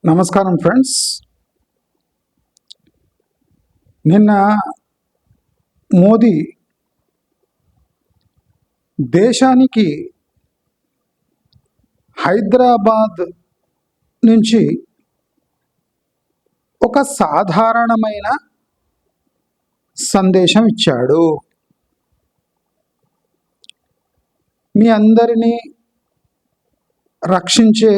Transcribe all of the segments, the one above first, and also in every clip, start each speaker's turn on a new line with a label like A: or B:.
A: నమస్కారం ఫ్రెండ్స్. నిన్న మోదీ దేశానికి హైదరాబాద్ నుంచి ఒక సాధారణమైన సందేశం ఇచ్చాడు. మీ అందరినీ రక్షించే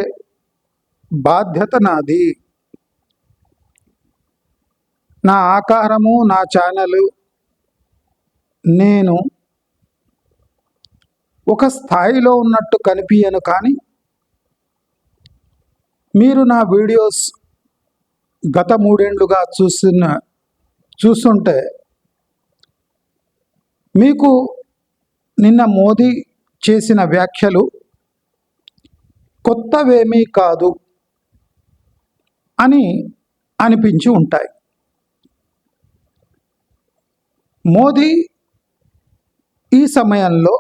A: బాధ్యత నాది. నా ఆకారము, నా ఛానల్, నేను ఒక స్థాయిలో ఉన్నట్టు కనిపించను, కానీ మీరు నా వీడియోస్ గత 3 ఏళ్లుగా చూస్తుంటే మీకు నిన్న మోదీ చేసిన వ్యాఖ్యలు కొత్తవేమీ కాదు అని అనిపించి ఉంటాయి. మోదీ ఈ సమయంలో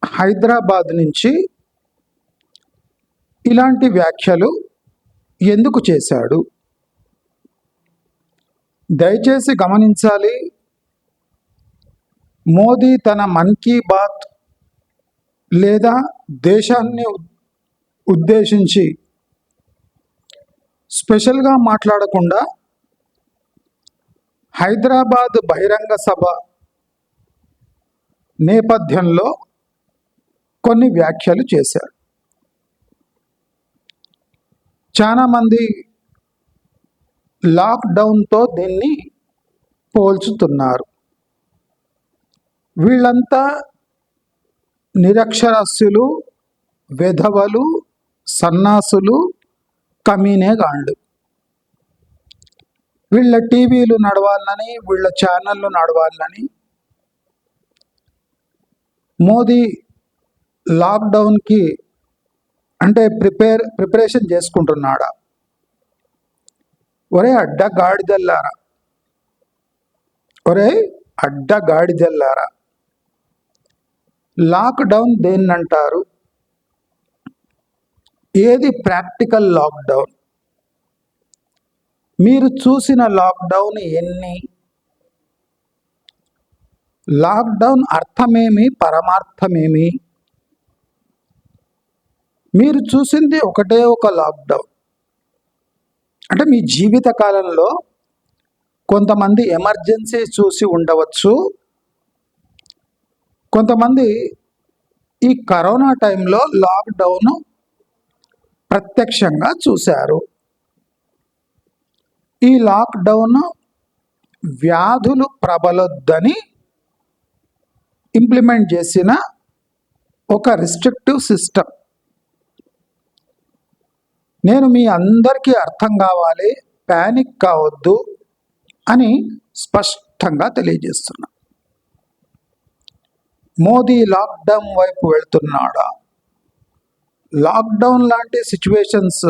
A: హైదరాబాద్ నుంచి ఇలాంటి వ్యాఖ్యలు ఎందుకు చేశాడు? దయచేసి గమనించాలి. మోదీ తన మన్ కీ బాత్ లేదా దేశాన్ని ఉద్దేశించి స్పెషల్గా మాట్లాడకుండా హైదరాబాద్ బహిరంగ సభ నేపథ్యంలో కొన్ని వ్యాఖ్యలు చేశారు. చాలామంది లాక్డౌన్తో దీన్ని పోల్చుతున్నారు. వీళ్ళంతా నిరక్షరాస్యులు, వెధవలు, సన్నాసులు, కమీనేగాండ్లు. వీళ్ళ టీవీలు నడవాలని, వీళ్ళ ఛానళ్ళు నడవాలని మోదీ లాక్డౌన్కి అంటే ప్రిపరేషన్ చేసుకుంటున్నాడా? ఒరే అడ్డగాడిదల్లారా, లాక్డౌన్ దేన్నంటారు? ఏది ప్రాక్టికల్ లాక్డౌన్? మీరు చూసిన లాక్డౌన్ ఎన్ని? లాక్డౌన్ అర్థమేమి, పరమార్థమేమి? మీరు చూసింది ఒకటే ఒక లాక్డౌన్. అంటే మీ జీవిత కాలంలో కొంతమంది ఎమర్జెన్సీ చూసి ఉండవచ్చు, కొంతమంది ఈ కరోనా టైంలో లాక్డౌన్ ప్రత్యక్షంగా చూశారు. ఈ లాక్డౌన్ వ్యాధులు ప్రబలొద్దని ఇంప్లిమెంట్ చేసిన ఒక రిస్ట్రిక్టివ్ సిస్టమ్. నేను మీ అందరికీ అర్థం కావాలి, ప్యానిక్ కావద్దు అని స్పష్టంగా తెలియజేస్తున్నా. మోదీ లాక్డౌన్ వైపు వెళ్తున్నాడా? లాక్డౌన్ లాంటి సిచ్యువేషన్స్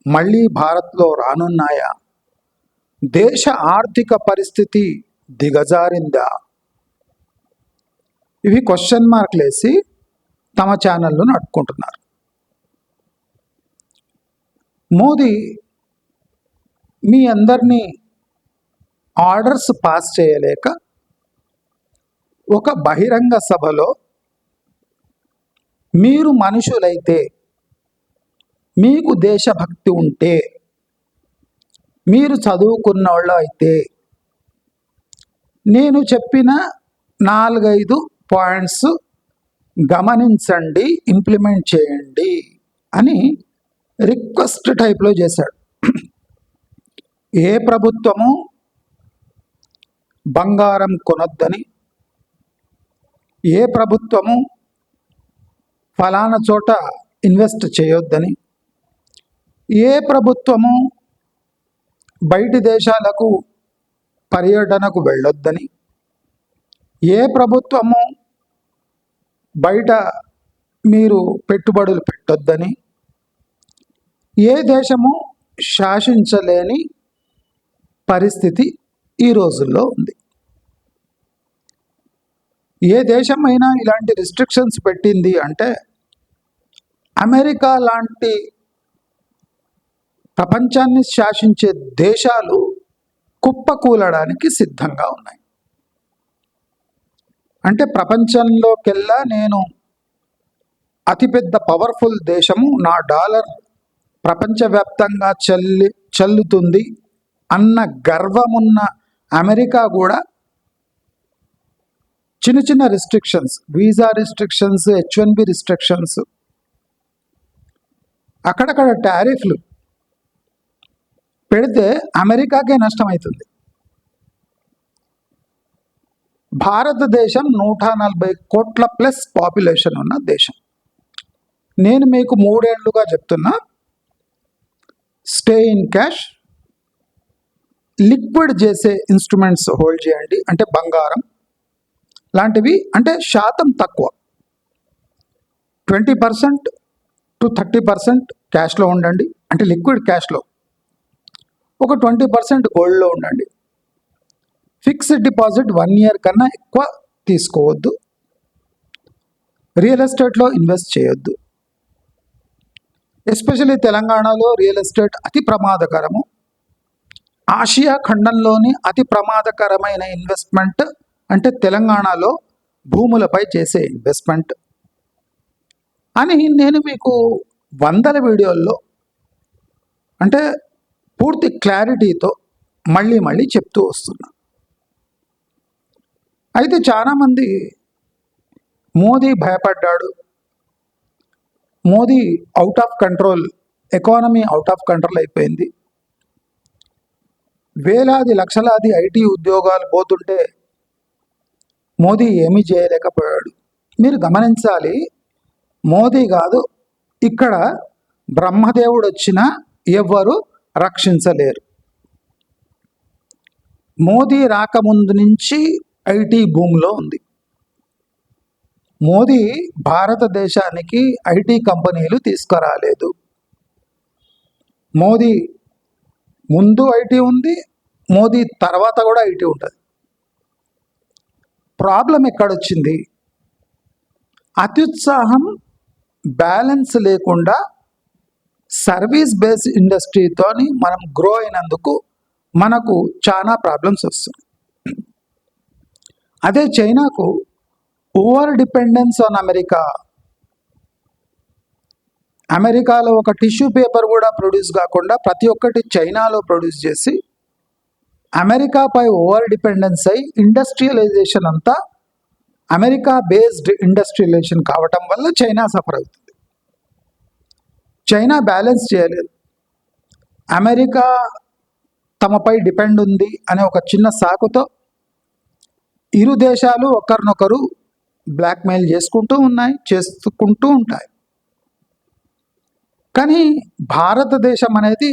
A: మళ్ళీ భారత్లో రానున్నాయా? దేశ ఆర్థిక పరిస్థితి దిగజారిందా? ఇవి క్వశ్చన్ మార్కులు వేసి తమ ఛానళ్ళు నడుపుకుంటున్నారు. మోదీ మీ అందరినీ ఆర్డర్స్ పాస్ చేయలేక ఒక బహిరంగ సభలో మీరు మనుషులైతే, మీకు దేశభక్తి ఉంటే, మీరు చదువుకున్న వాళ్ళు అయితే నేను చెప్పిన 4-5 పాయింట్స్ గమనించండి, ఇంప్లిమెంట్ చేయండి అని రిక్వెస్ట్ టైప్లో చేశాడు. ఏ ప్రభుత్వము బంగారం కొనొద్దని, ఏ ప్రభుత్వము ఫలానా చోట ఇన్వెస్ట్ చేయొద్దని, ఏ ప్రభుత్వము బయటి దేశాలకు పర్యటనకు వెళ్ళొద్దని, ఏ ప్రభుత్వము బయట మీరు పెట్టుబడులు పెట్టొద్దని, ఏ దేశము శాసించలేని పరిస్థితి ఈ రోజుల్లో ఉంది. ఏ దేశమైనా ఇలాంటి రిస్ట్రిక్షన్స్ పెట్టింది అంటే అమెరికా లాంటి ప్రపంచాన్ని శాసించే దేశాలు కుప్పకూలడానికి సిద్ధంగా ఉన్నాయి. అంటే ప్రపంచంలోకెల్లా నేను అతిపెద్ద పవర్ఫుల్ దేశము, నా డాలర్ ప్రపంచవ్యాప్తంగా చల్లుతుంది అన్న గర్వమున్న అమెరికా కూడా చిన్న చిన్న restrictions, visa restrictions, H1B restrictions, అక్కడక్కడ టారిఫ్లు పెడితే అమెరికాకే నష్టమవుతుంది. భారతదేశం 140 కోట్ల ప్లస్ పాపులేషన్ ఉన్న దేశం. నేను మీకు 3 ఏళ్లుగా చెప్తున్నా, స్టే ఇన్ క్యాష్, లిక్విడ్ చేసే ఇన్స్ట్రుమెంట్స్ హోల్డ్ చేయండి, అంటే బంగారం లాంటివి, అంటే శాతం తక్కువ, 20% to 30% క్యాష్లో ఉండండి, అంటే లిక్విడ్ క్యాష్లో. ఒక 20% గోల్డ్లో ఉండండి. ఫిక్స్డ్ డిపాజిట్ 1 ఇయర్ కన్నా ఎక్కువ తీసుకోవద్దు. రియల్ ఎస్టేట్లో ఇన్వెస్ట్ చేయొద్దు. ఎస్పెషల్లీ తెలంగాణలో రియల్ ఎస్టేట్ అతి ప్రమాదకరము. ఆసియా ఖండంలోని అతి ప్రమాదకరమైన ఇన్వెస్ట్మెంట్ అంటే తెలంగాణలో భూములపై చేసే ఇన్వెస్ట్మెంట్ అని నేను మీకు వందల వీడియోల్లో, అంటే పూర్తి క్లారిటీతో మళ్ళీ చెప్తూ వస్తున్నా. అయితే చాలామంది మోదీ భయపడ్డాడు, Modi out of control, economy out of control అయిపోయింది, వేలాది లక్షలాది ఐటీ ఉద్యోగాలు పోతుంటే మోదీ ఏమీ చేయలేకపోయాడు. మీరు గమనించాలి, మోదీ కాదు, ఇక్కడ బ్రహ్మదేవుడు వచ్చినా ఎవ్వరు రక్షించలేరు. మోదీ రాకముందు నుంచి ఐటీ భూమిలో ఉంది. మోదీ భారతదేశానికి ఐటీ కంపెనీలు తీసుకురాలేదు. మోదీ ముందు ఐటీ ఉంది, మోదీ తర్వాత కూడా ఐటీ ఉంటుంది. ప్రాబ్లం ఎక్కడొచ్చింది? అత్యుత్సాహం, బ్యాలెన్స్ లేకుండా సర్వీస్ బేస్డ్ ఇండస్ట్రీతోని మనం గ్రో అయినందుకు మనకు చాలా ప్రాబ్లమ్స్ వస్తున్నాయి. అదే చైనాకు ఓవర్ డిపెండెన్స్ ఆన్ అమెరికా. అమెరికాలో ఒక టిష్యూ పేపర్ కూడా ప్రొడ్యూస్ కాకుండా ప్రతి ఒక్కటి చైనాలో ప్రొడ్యూస్ చేసి అమెరికాపై ఓవర్ డిపెండెన్స్ అయి ఇండస్ట్రియలైజేషన్ అంతా అమెరికా బేస్డ్ ఇండస్ట్రియలైజేషన్ కావటం వల్ల చైనా సఫర్ అవుతుంది. చైనా బ్యాలెన్స్ చేయలేదు. అమెరికా తమపై డిపెండ్ ఉంది అనే ఒక చిన్న సాకుతో ఇరు దేశాలు ఒకరినొకరు బ్లాక్మెయిల్ చేసుకుంటూ ఉంటాయి. కానీ భారతదేశం అనేది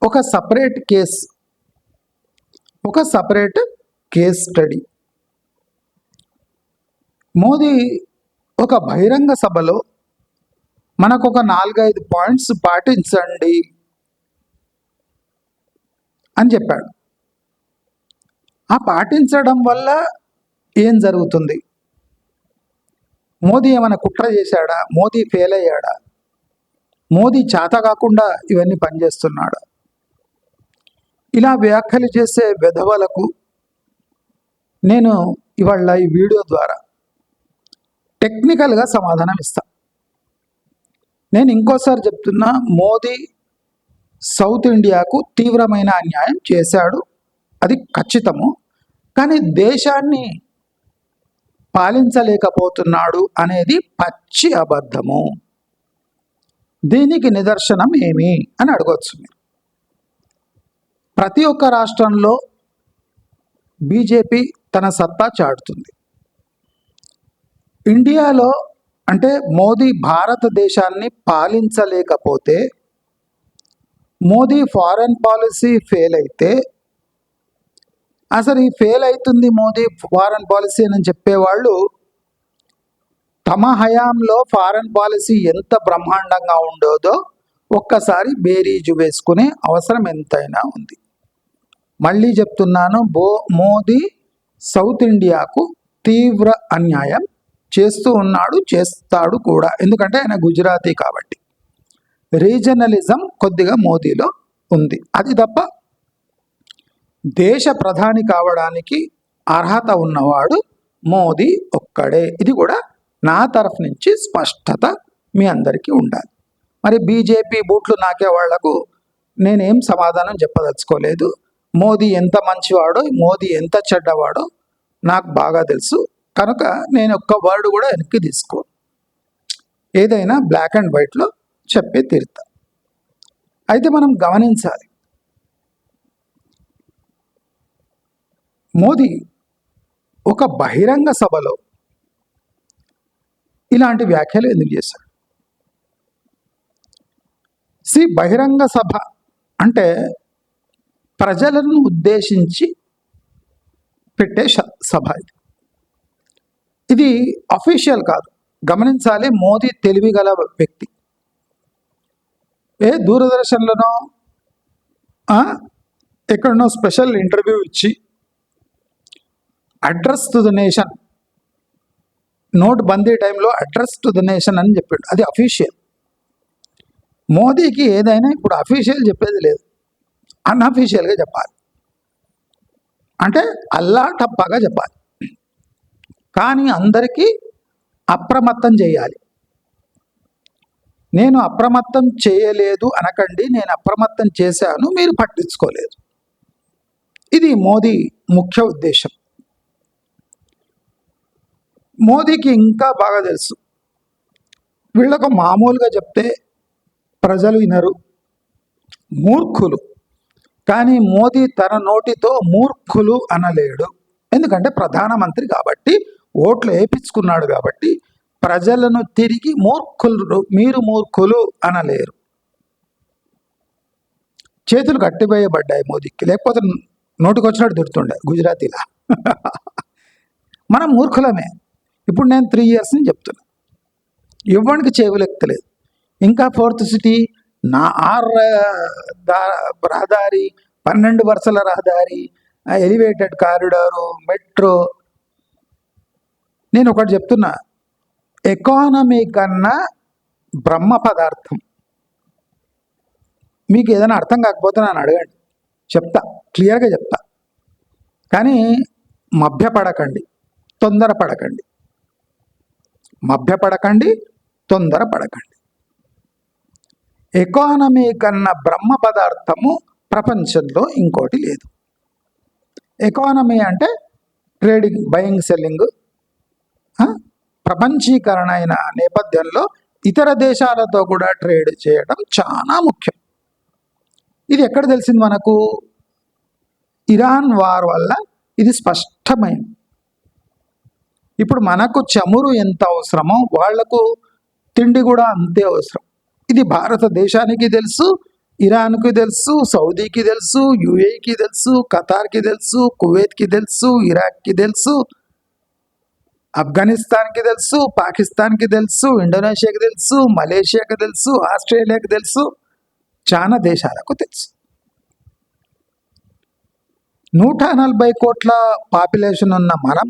A: ఒక సపరేట్ కేస్ స్టడీ. మోదీ ఒక బహిరంగ సభలో మనకు ఒక 4-5 పాయింట్స్ పాటించండి అని చెప్పాడు. ఆ పాటించడం వల్ల ఏం జరుగుతుంది? మోదీ ఏమైనా కుట్ర చేశాడా? మోదీ ఫెయిల్ అయ్యాడా? మోదీ చేత కాకుండా ఇవన్నీ పనిచేస్తున్నాడా? ఇలా వ్యాఖ్యలు చేసే వెధవలకు నేను ఇవాళ ఈ వీడియో ద్వారా టెక్నికల్గా సమాధానం ఇస్తా. నేను ఇంకోసారి చెప్తున్నా, మోదీ సౌత్ ఇండియాకు తీవ్రమైన అన్యాయం చేశాడు, అది ఖచ్చితము. కానీ దేశాన్ని పాలించలేకపోతున్నాడు అనేది పచ్చి అబద్ధము. దీనికి నిదర్శనం ఏమి అని అడగవచ్చు మీరు. ప్రతి ఒక్క రాష్ట్రంలో బీజేపీ తన సత్తా చాటుతుంది. ఇండియాలో అంటే మోదీ భారతదేశాన్ని పాలించలేకపోతే, మోదీ ఫారెన్ పాలసీ ఫెయిల్ అయితే, అసలు ఈ ఫెయిల్ అవుతుంది మోదీ ఫారెన్ పాలసీ అని చెప్పేవాళ్ళు తమ హయాంలో ఫారెన్ పాలసీ ఎంత బ్రహ్మాండంగా ఉండేదో ఒక్కసారి బేరీజు వేసుకునే అవసరం ఎంతైనా ఉంది. మళ్ళీ చెప్తున్నాను, మోదీ సౌత్ ఇండియాకు తీవ్ర అన్యాయం చేస్తూ ఉన్నాడు, చేస్తాడు కూడా. ఎందుకంటే ఆయన గుజరాతీ కాబట్టి రీజనలిజం కొద్దిగా మోదీలో ఉంది. అది తప్ప దేశ ప్రధాని కావడానికి అర్హత ఉన్నవాడు మోదీ ఒక్కడే. ఇది కూడా నా తరఫు నుంచి స్పష్టత మీ అందరికీ ఉండాలి. మరి బీజేపీ బూట్లు నాకే వాళ్లకు నేనేం సమాధానం చెప్పదలుచుకోలేదు. మోదీ ఎంత మంచివాడో, మోదీ ఎంత చెడ్డవాడో నాకు బాగా తెలుసు. కనుక నేను ఒక్క వర్డ్ కూడా వెనక్కి తీసుకో, ఏదైనా బ్లాక్ అండ్ వైట్లో చెప్పే తీరుతా. అయితే మనం గమనించాలి, మోదీ ఒక బహిరంగ సభలో ఇలాంటి వ్యాఖ్యలు ఎందుకు చేశారు? బహిరంగ సభ అంటే ప్రజలను ఉద్దేశించి పెట్టే సభ. ఇది అఫీషియల్ కాదు. గమనించాలి, మోదీ తెలివిగల వ్యక్తి. దూరదర్శన్లోనో ఎక్కడనో స్పెషల్ ఇంటర్వ్యూ ఇచ్చి address to the nation, note బందీ టైంలో అడ్రస్ టు ద నేషన్ అని చెప్పాడు. అది అఫీషియల్. మోదీకి ఏదైనా ఇప్పుడు అఫీషియల్ చెప్పేది లేదు, అన్అఫీషియల్గా చెప్పాలి. అంటే అల్లా టప్పాగా చెప్పాలి. కానీ అందరికీ అప్రమత్తం చేయాలి. నేను అప్రమత్తం చేయలేదు అనకండి, నేను అప్రమత్తం చేశాను, మీరు పట్టించుకోలేదు. ఇది మోదీ ముఖ్య ఉద్దేశం. మోదీకి ఇంకా బాగా తెలుసు, వీళ్ళకు మామూలుగా చెప్తే ప్రజలు వినరు, మూర్ఖులు. కానీ మోదీ తన నోటితో మూర్ఖులు అనలేడు. ఎందుకంటే ప్రధానమంత్రి కాబట్టి, ఓట్లు వేయించుకున్నాడు కాబట్టి ప్రజలను తిరిగి మూర్ఖులు, మీరు మూర్ఖులు అనలేరు. చేతులు కట్టివేయబడ్డాయి మోదీకి, లేకపోతే నోటికి వచ్చినట్టు తిడుతుండే గుజరాతీలా. మనం మూర్ఖులమే. ఇప్పుడు నేను 3 years నుంచి చెప్తున్నా, ఇవ్వడానికి చెవులెక్కలేదు. ఇంకా 4th సిటీ, నా 6 రహదారి, 12 వరుసల రహదారి, ఎలివేటెడ్ కారిడారు, మెట్రో. నేను ఒకటి చెప్తున్నా, ఎకానమీ కన్నా బ్రహ్మ పదార్థం. మీకు ఏదైనా అర్థం కాకపోతే నన్ను అడగండి, చెప్తా, క్లియర్గా చెప్తా. కానీ మభ్యపడకండి, తొందరపడకండి. మభ్యపడకండి, తొందరపడకండి. ఎకానమీ కన్నా బ్రహ్మ పదార్థము ప్రపంచంలో ఇంకోటి లేదు. ఎకానమీ అంటే ట్రేడింగ్, బయింగ్, సెల్లింగ్. ప్రపంచీకరణ అయిన నేపథ్యంలో ఇతర దేశాలతో కూడా ట్రేడ్ చేయడం చాలా ముఖ్యం. ఇది ఎక్కడ తెలిసింది మనకు? ఇరాన్ వార్ వల్ల ఇది స్పష్టమైంది. ఇప్పుడు మనకు చమురు ఎంత అవసరమో వాళ్లకు తిండి కూడా అంతే అవసరం. ఇది భారతదేశానికి తెలుసు, ఇరాన్కి తెలుసు, సౌదీకి తెలుసు, యుఏకి తెలుసు, ఖతార్కి తెలుసు, కువైత్కి తెలుసు, ఇరాక్కి తెలుసు, ఆఫ్ఘనిస్తాన్కి తెలుసు, పాకిస్తాన్కి తెలుసు, ఇండోనేషియాకి తెలుసు, మలేషియాకి తెలుసు, ఆస్ట్రేలియాకి తెలుసు, చాలా దేశాలకు తెలుసు. 140 కోట్ల పాపులేషన్ ఉన్న మనం,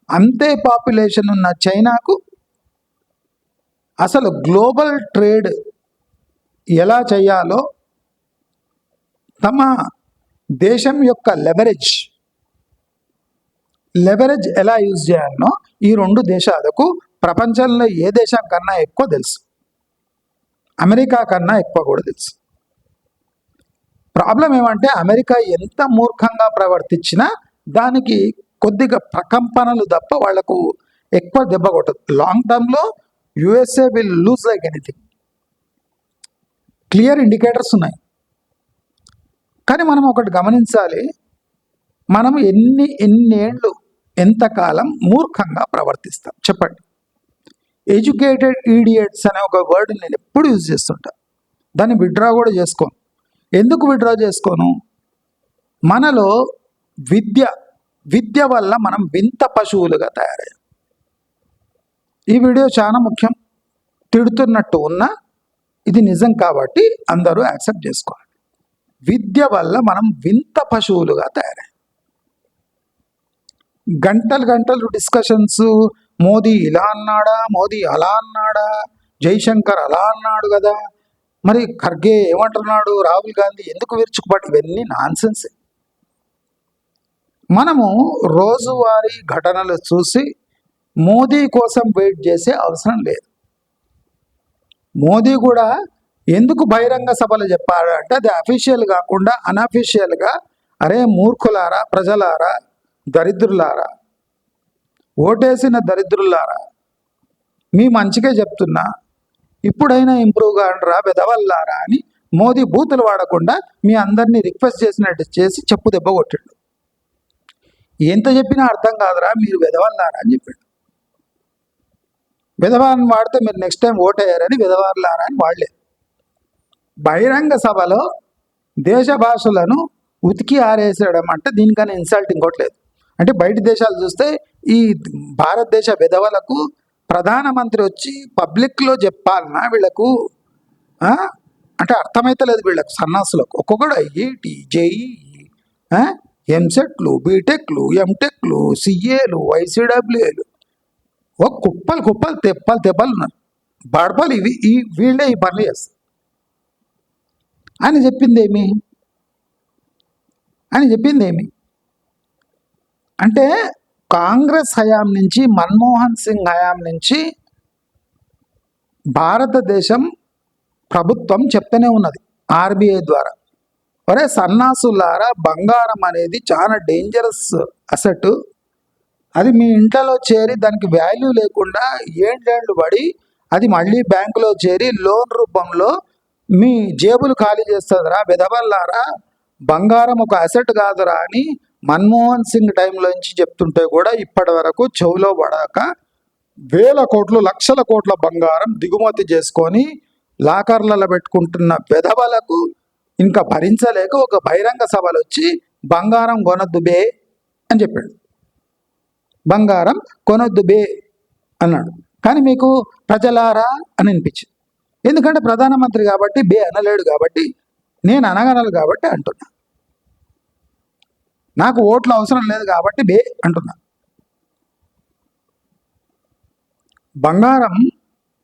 A: అంతే పాపులేషన్ ఉన్న చైనాకు అసలు గ్లోబల్ ట్రేడ్ ఎలా చేయాలో, తమ దేశం యొక్క లెవరేజ్ ఎలా యూజ్ చేయాలనో ఈ 2 దేశాలకు ప్రపంచంలో ఏ దేశం కన్నా ఎక్కువ తెలుసు. అమెరికా కన్నా ఎక్కువ కూడా తెలుసు. ప్రాబ్లం ఏమంటే అమెరికా ఎంత మూర్ఖంగా ప్రవర్తించినా దానికి కొద్దిగా ప్రకంపనలు తప్ప వాళ్లకు ఎక్కువ దెబ్బ కొట్టదు. లాంగ్ టర్మ్లో USA will lose like anything. Clear indicators ఉన్నాయి. కానీ మనం ఒకటి గమనించాలి, మనం ఎన్నేళ్ళు, ఎంతకాలం మూర్ఖంగా ప్రవర్తిస్తాం చెప్పండి. ఎడ్యుకేటెడ్ ఈడియట్స్ అనే ఒక వర్డ్ నేను ఎప్పుడు యూజ్ చేస్తుంటా. దాన్ని విత్డ్రా కూడా చేసుకోను. ఎందుకు విత్డ్రా చేసుకోను? మనలో విద్య వల్ల మనం వింత పశువులుగా తయారయ్యాం. ఈ వీడియో చాలా ముఖ్యం. తిడుతున్నట్టు ఉన్నా ఇది నిజం కాబట్టి అందరూ యాక్సెప్ట్ చేసుకోవాలి. విద్య వల్ల మనం వింత పశువులుగా తయారయ్యాం. గంటలు డిస్కషన్స్, మోదీ ఇలా అన్నాడా, మోదీ అలా అన్నాడా, జైశంకర్ అలా అన్నాడు కదా, మరి ఖర్గే ఏమంటున్నాడు, రాహుల్ గాంధీ ఎందుకు విరుచుకుపడి, ఇవన్నీ నాన్సెన్స్. మనము రోజువారీ ఘటనలు చూసి మోదీ కోసం వెయిట్ చేసే అవసరం లేదు. మోదీ కూడా ఎందుకు బహిరంగ సభలు చెప్పాడు అంటే, అది అఫీషియల్ కాకుండా అనఫీషియల్గా, అరే మూర్ఖులారా, ప్రజలారా, దరిద్రులారా, ఓటేసిన దరిద్రులారా, మీ మంచిగా చెప్తున్నా, ఇప్పుడైనా ఇంప్రూవ్ కాండ్రా వెదవల్లారా అని మోదీ బూతులు వాడకుండా మీ అందరినీ రిక్వెస్ట్ చేసినట్టు చేసి చెప్పు దెబ్బ కొట్టాడు. ఎంత చెప్పినా అర్థం కాదురా మీరు వెదవల్లారా అని చెప్పాడు. విధవాన్ని వాడితే మీరు నెక్స్ట్ టైం ఓటేయారని విధవారులారా అని వాడలే. బహిరంగ సభలో దేశ భాషలను ఉతికి ఆరేసేయడం అంటే దీనికన్నా ఇన్సల్ట్ ఇంకోట్లేదు. అంటే బయట దేశాలు చూస్తే ఈ భారతదేశ విధవలకు ప్రధానమంత్రి వచ్చి పబ్లిక్లో చెప్పాలన్నా వీళ్ళకు అంటే అర్థమైతలేదు. వీళ్ళకు సన్నాసులకు ఒక్కొక్కడు ఐఐటి, జేఈ, ఎంసెట్లు, బీటెక్లు, ఎంటెక్లు, సిఏలు, ఐసీడబ్ల్యూఏలు, ఒక కుప్పలు తెప్పలు ఉన్నారు. బడపలు వీళ్ళే ఈ పనులు చేస్తారు. ఆయన చెప్పింది ఏమి అంటే, కాంగ్రెస్ హయాం నుంచి, మన్మోహన్ సింగ్ హయాం నుంచి భారతదేశం ప్రభుత్వం చెప్తూనే ఉన్నది ఆర్బీఐ ద్వారా, ఒరే సన్నాసులారా, బంగారం అనేది చాలా డేంజరస్ అసెట్, అది మీ ఇంట్లో చేరి దానికి వాల్యూ లేకుండా ఏండ్లు పడి అది మళ్ళీ బ్యాంకులో చేరి లోన్ రూపంలో మీ జేబులు ఖాళీ చేస్తుందిరా విధవల్లారా, బంగారం ఒక అసెట్ కాదురా అని మన్మోహన్ సింగ్ టైంలోంచి చెప్తుంటే కూడా ఇప్పటి వరకు చెవులో పడాక వేల కోట్లు, లక్షల కోట్ల బంగారం దిగుమతి చేసుకొని లాకర్లలో పెట్టుకుంటున్న విధవలకు ఇంకా భరించలేక ఒక బహిరంగ సభలు వచ్చి బంగారం కొనొద్దు బే అని చెప్పాడు. బంగారం కొనొద్దు బే అన్నాడు. కానీ మీకు ప్రజలారా అని అనిపించింది. ఎందుకంటే ప్రధానమంత్రి కాబట్టి బే అనలేడు, కాబట్టి నేను అనగలను కాబట్టి అంటున్నా. నాకు ఓట్లు అవసరం లేదు కాబట్టి బే అంటున్నా. బంగారం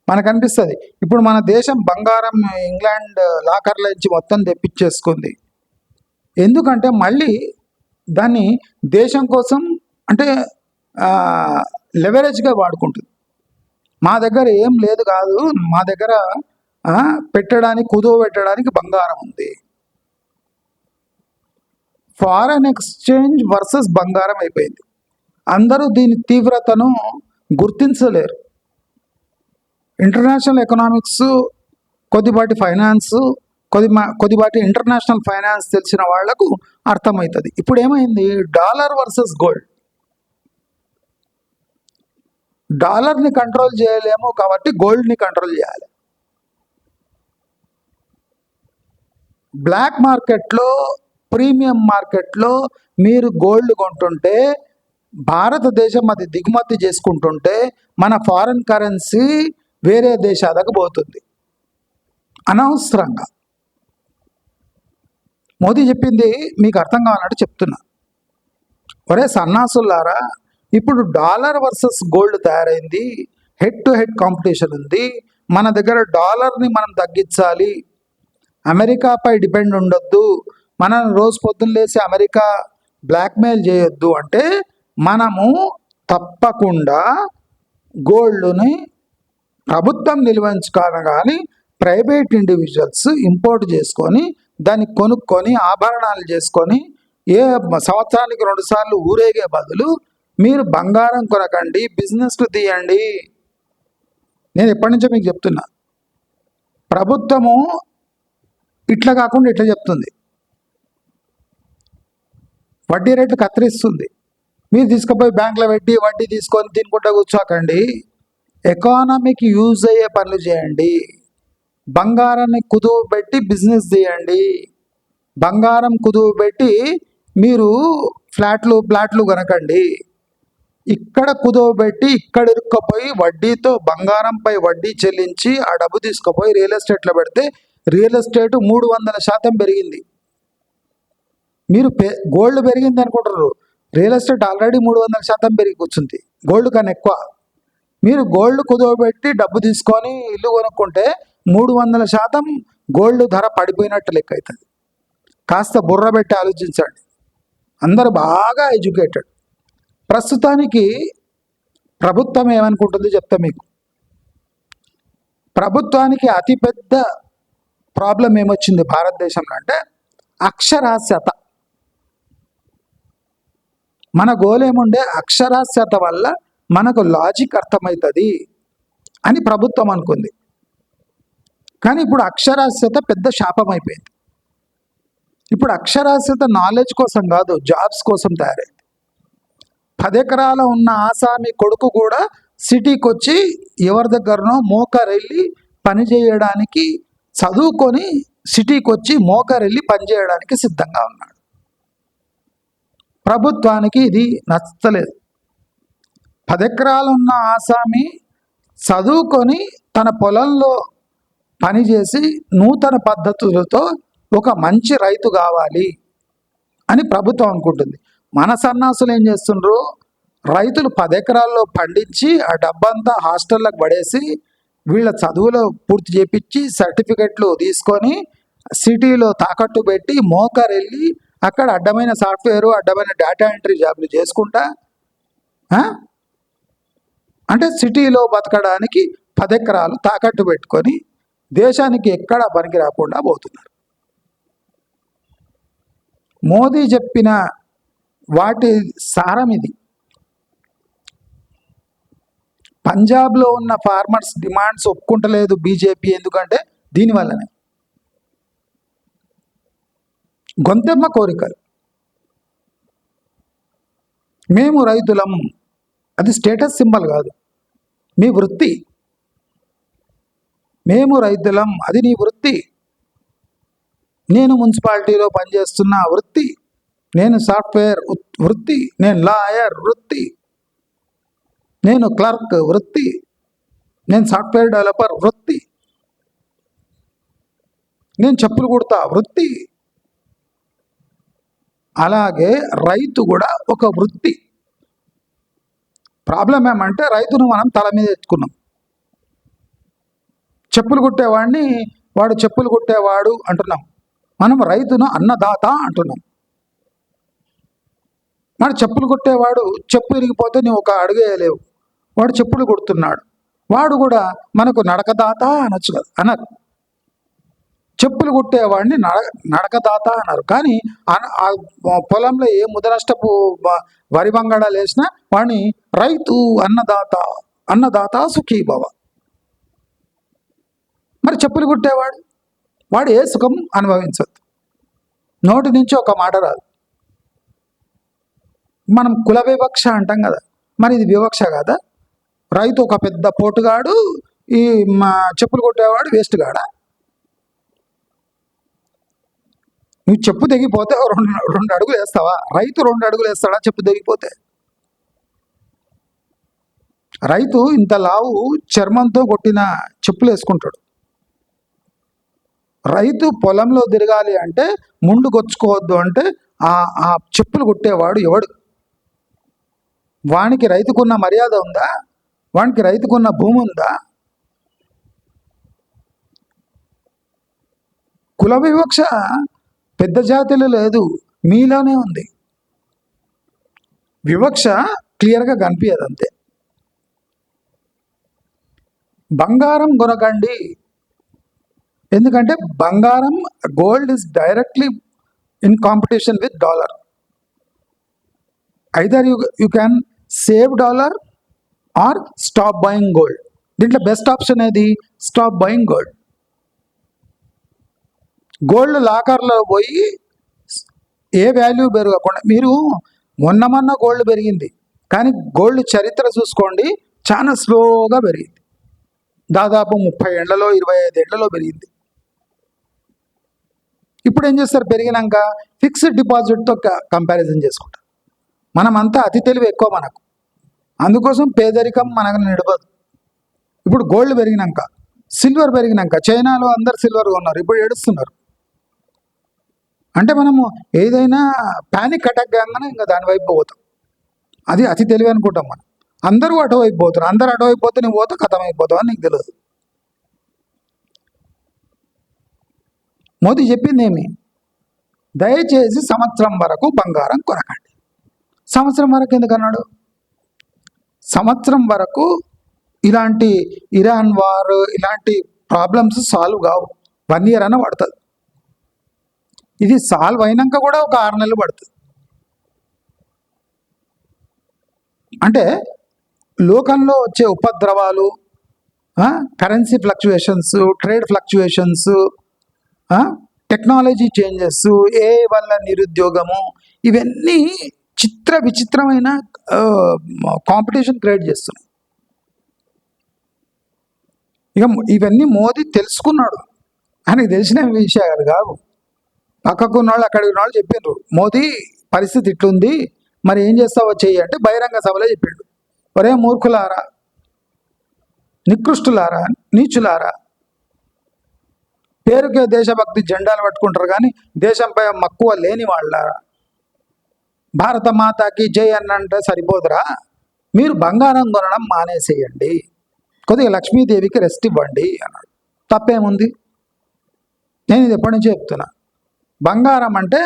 A: మనకు అనిపిస్తుంది ఇప్పుడు మన దేశం బంగారం ఇంగ్లాండ్ లాకర్ల నుంచి మొత్తం తెప్పించేసుకుంది. ఎందుకంటే మళ్ళీ దాన్ని దేశం కోసం అంటే లెవరేజ్గా వాడుకుంటుంది. మా దగ్గర ఏం లేదు కాదు, మా దగ్గర కుదువ పెట్టడానికి బంగారం ఉంది. ఫారెన్ ఎక్స్చేంజ్ వర్సెస్ బంగారం అయిపోయింది. అందరూ దీని తీవ్రతను గుర్తించలేరు. ఇంటర్నేషనల్ ఎకనామిక్స్, కొద్దిపాటి ఫైనాన్స్, కొద్దిపాటి ఇంటర్నేషనల్ ఫైనాన్స్ తెలిసిన వాళ్లకు అర్థమవుతుంది. ఇప్పుడు ఏమైంది, డాలర్ వర్సెస్ గోల్డ్. డాలర్ని కంట్రోల్ చేయలేము కాబట్టి గోల్డ్ని కంట్రోల్ చేయాలి. బ్లాక్ మార్కెట్లో, ప్రీమియం మార్కెట్లో మీరు గోల్డ్ కొంటుంటే, భారతదేశం అది దిగుమతి చేసుకుంటుంటే మన ఫారెన్ కరెన్సీ వేరే దేశాలకు పోతుంది అనవసరంగా. మోదీ చెప్పింది మీకు అర్థం కావాలంటే చెప్తున్నా. ఒరే సన్నాసులారా, ఇప్పుడు డాలర్ వర్సెస్ గోల్డ్ తయారైంది, హెడ్ టు హెడ్ కాంపిటీషన్ ఉంది. మన దగ్గర డాలర్ని మనం తగ్గించాలి, అమెరికాపై డిపెండ్ ఉండొద్దు, మనం రోజు పొద్దున్న లేసి అమెరికా బ్లాక్మెయిల్ చేయొద్దు అంటే మనము తప్పకుండా గోల్డ్ని ప్రభుత్వం నిల్వించుకోవాలి, కానీ ప్రైవేట్ ఇండివిజువల్స్ ఇంపోర్ట్ చేసుకొని దాన్ని కొనుక్కొని ఆభరణాలు చేసుకొని సంవత్సరానికి 2 సార్లు ఊరేగే బదులు మీరు బంగారం కొనకండి, బిజినెస్లు తీయండి. నేను ఎప్పటి నుంచో మీకు చెప్తున్నా, ప్రభుత్వము ఇట్లా కాకుండా ఇట్లా చెప్తుంది, వడ్డీ రేట్లు కత్తిరిస్తుంది. మీరు తీసుకుపోయి బ్యాంకులో పెట్టి వడ్డీ తీసుకొని తినుకుంటా కూర్చోకండి, ఎకానమీకి యూజ్ అయ్యే పనులు చేయండి. బంగారాన్ని కుదువ పెట్టి బిజినెస్ చేయండి. బంగారం కుదువ పెట్టి మీరు ఫ్లాట్లు కొనకండి. ఇక్కడ కుదువ పెట్టి ఇక్కడ ఇరుక్కపోయి వడ్డీతో బంగారంపై వడ్డీ చెల్లించి ఆ డబ్బు తీసుకుపోయి రియల్ ఎస్టేట్లో పెడితే రియల్ ఎస్టేట్ 300% పెరిగింది. మీరు గోల్డ్ పెరిగింది అనుకుంటారు, రియల్ ఎస్టేట్ ఆల్రెడీ 300% పెరిగి కూర్చుంది, గోల్డ్ కన్నా ఎక్కువ. మీరు గోల్డ్ కుదువ పెట్టి డబ్బు తీసుకొని ఇల్లు కొనుక్కుంటే 300% గోల్డ్ ధర పడిపోయినట్టు లెక్క అవుతుంది. కాస్త బుర్ర పెట్టి ఆలోచించండి. అందరూ బాగా ఎడ్యుకేటెడ్. ప్రస్తుతానికి ప్రభుత్వం ఏమనుకుంటుంది చెప్తా మీకు. ప్రభుత్వానికి అతిపెద్ద ప్రాబ్లం ఏమొచ్చింది భారతదేశంలో అంటే అక్షరాస్యత. మన గోల్ ఏముండే అక్షరాస్యత వల్ల మనకు లాజిక్ అర్థమవుతుంది అని ప్రభుత్వం అనుకుంది. కానీ ఇప్పుడు అక్షరాస్యత పెద్ద శాపం అయిపోయింది. ఇప్పుడు అక్షరాస్యత నాలెడ్జ్ కోసం కాదు, జాబ్స్ కోసం తయారైంది. 10 ఎకరాల ఉన్న ఆసామి కొడుకు కూడా సిటీకి వచ్చి ఎవరి దగ్గరనో మోకరెళ్ళి పని చేయడానికి, చదువుకొని సిటీకి వచ్చి మోకరెళ్ళి పని చేయడానికి సిద్ధంగా ఉన్నాడు. ప్రభుత్వానికి ఇది నచ్చలేదు. 10 ఎకరాలు ఉన్న ఆసామి చదువుకొని తన పొలంలో పనిచేసి నూతన పద్ధతులతో ఒక మంచి రైతు కావాలి అని ప్రభుత్వం అనుకుంటుంది. మన సన్నాసులు ఏం చేస్తుండ్రు, రైతులు 10 ఎకరాల్లో పండించి ఆ డబ్బంతా హాస్టళ్ళకు పడేసి వీళ్ళ చదువులో పూర్తి చేపించి సర్టిఫికెట్లు తీసుకొని సిటీలో తాకట్టు పెట్టి మోకరెళ్ళి అక్కడ అడ్డమైన సాఫ్ట్వేరు, అడ్డమైన డేటా ఎంట్రీ జాబ్లు చేసుకుంటా అంటే సిటీలో బతకడానికి 10 ఎకరాలు తాకట్టు పెట్టుకొని దేశానికి ఎక్కడా పనికి రాకుండా పోతున్నారు. మోదీ చెప్పిన వాటి సారం ఇది. పంజాబ్లో ఉన్న ఫార్మర్స్ డిమాండ్స్ ఒప్పుకుంటలేదు బీజేపీ. ఎందుకంటే దీనివల్లనే గొంతెమ్మ కోరికలు. మేము రైతులం, అది స్టేటస్ సింబల్ కాదు, మీ వృత్తి. మేము రైతులం, అది నీ వృత్తి. నేను మున్సిపాలిటీలో పనిచేస్తున్న వృత్తి, నేను సాఫ్ట్వేర్ వృత్తి, నేను లాయర్ వృత్తి, నేను క్లర్క్ వృత్తి, నేను సాఫ్ట్వేర్ డెవలపర్ వృత్తి, నేను చెప్పులు కుడతా వృత్తి. అలాగే రైతు కూడా ఒక వృత్తి. ప్రాబ్లం ఏమంటే రైతును మనం తల మీద ఎత్తుకున్నాం. చెప్పులు కుట్టేవాడిని వాడు చెప్పులు కుట్టేవాడు అంటున్నాం, మనం రైతును అన్నదాత అంటున్నాం. వాడు చెప్పులు కుట్టేవాడు చెప్పు ఇరిగిపోతే నువ్వు ఒక అడుగు వేయలేవు, వాడు చెప్పులు కుడుతున్నాడు, వాడు కూడా మనకు నడకదాత అనొచ్చు కదా, అన్నారు. చెప్పులు కుట్టేవాడిని నడకదాత అన్నారు. కానీ పొలంలో ఏ ముదనష్టపు వరి బంగాళాలు వేసినా వాడిని రైతు అన్నదాత సుఖీభవ. మరి చెప్పులు కుట్టేవాడు వాడు ఏ సుఖం అనుభవించద్దు, నోటి నుంచి ఒక మాట రాదు. మనం కుల వివక్ష అంటాం కదా, మరి ఇది వివక్ష కాదా? రైతు ఒక పెద్ద పోటుగాడు, ఈ చెప్పులు కుట్టేవాడు వేస్ట్ గాడా? నువ్వు చెప్పు తెగిపోతే రెండు అడుగులు వేస్తావా? రైతు 2 అడుగులు వేస్తాడా చెప్పు తెగిపోతే? రైతు ఇంత లావు చర్మంతో కొట్టిన చెప్పులు వేసుకుంటాడు. రైతు పొలంలో తిరగాలి అంటే ముందుకొచ్చుకోవద్దు అంటే ఆ చెప్పులు కుట్టేవాడు ఎవడు? వానికి రైతుకున్న మర్యాద ఉందా? వానికి రైతుకున్న భూమి ఉందా? కుల వివక్ష పెద్ద జాతిలో లేదు, మీలోనే ఉంది. వివక్ష క్లియర్గా కనిపించదు అంతే. బంగారం కొనకండి, ఎందుకంటే బంగారం, gold is directly in competition with dollar. Either you can save dollar or stop buying gold. దీంట్లో బెస్ట్ ఆప్షన్ ఏది? Stop buying gold. గోల్డ్ లాకర్లో పోయి ఏ వాల్యూ పెరగకుండా, మీరు మొన్న గోల్డ్ పెరిగింది, కానీ గోల్డ్ చరిత్ర చూసుకోండి చాలా స్లోగా పెరిగింది. దాదాపు 30 ఏళ్లలో 25 ఏళ్లలో పెరిగింది. ఇప్పుడు ఏం చేస్తారు? పెరిగినాక ఫిక్స్డ్ డిపాజిట్తో కంపారిజన్ చేసుకుంటారు. మనమంతా అతి తెలివి ఎక్కువ మనకు, అందుకోసం పేదరికం మనకు నిడవదు. ఇప్పుడు గోల్డ్ పెరిగినాక, సిల్వర్ పెరిగినాక, చైనాలో అందరు సిల్వర్ కొన్నారు, ఇప్పుడు ఏడుస్తున్నారు. అంటే మనము ఏదైనా ప్యానిక్ అటాక్ కాగానే ఇంకా దాని వైపు పోతాం. అది అతి తెలివి అనుకుంటాం మనం. అందరూ అటువైపు పోతారు, అందరూ అటువైపు పోతే నువ్వు పోతే కథం అయిపోతావు అని నీకు తెలియదు. మోదీ చెప్పింది ఏమి? దయచేసి సంవత్సరం వరకు బంగారం కొనకండి. సంవత్సరం వరకు ఎందుకన్నాడు? సంవత్సరం వరకు ఇలాంటి ఇరాన్ వార్ ఇలాంటి ప్రాబ్లమ్స్ సాల్వ్ కావు. 1 year అన్న పడుతుంది. ఇది సాల్వ్ అయినాక కూడా ఒక 6 నెలలు పడుతుంది. అంటే లోకంలో వచ్చే ఉపద్రవాలు, currency fluctuations, trade fluctuations, technology changes, ఏ వల్ల నిరుద్యోగము, ఇవన్నీ విచిత్రమైన కాంపిటీషన్ క్రియేట్ చేస్తున్నాయి. ఇక ఇవన్నీ మోదీ తెలుసుకున్నాడు. ఆయనకు తెలిసిన విషయాలు కావు. పక్కకు ఉన్నవాళ్ళు అక్కడికి ఉన్నవాళ్ళు చెప్పిండ్రు, మోదీ పరిస్థితి ఇట్లుంది, మరి ఏం చేస్తావో చెయ్యి అంటే బహిరంగ సభలో చెప్పిండు. ఒరే మూర్ఖులారా, నికృష్టులారా, నీచులారా, పేరుకే దేశభక్తి జెండాలు పట్టుకుంటారు కానీ దేశంపై మక్కువ లేని వాళ్ళారా, భారత మాతాకి జై అన్నంటే సరిపోదురా, మీరు బంగారం కొనడం మానేసేయండి, కొద్దిగా లక్ష్మీదేవికి రెస్ట్ ఇవ్వండి అన్నాడు. తప్పేముంది? నేను ఇది ఎప్పటి నుంచో చెప్తున్నా. బంగారం అంటే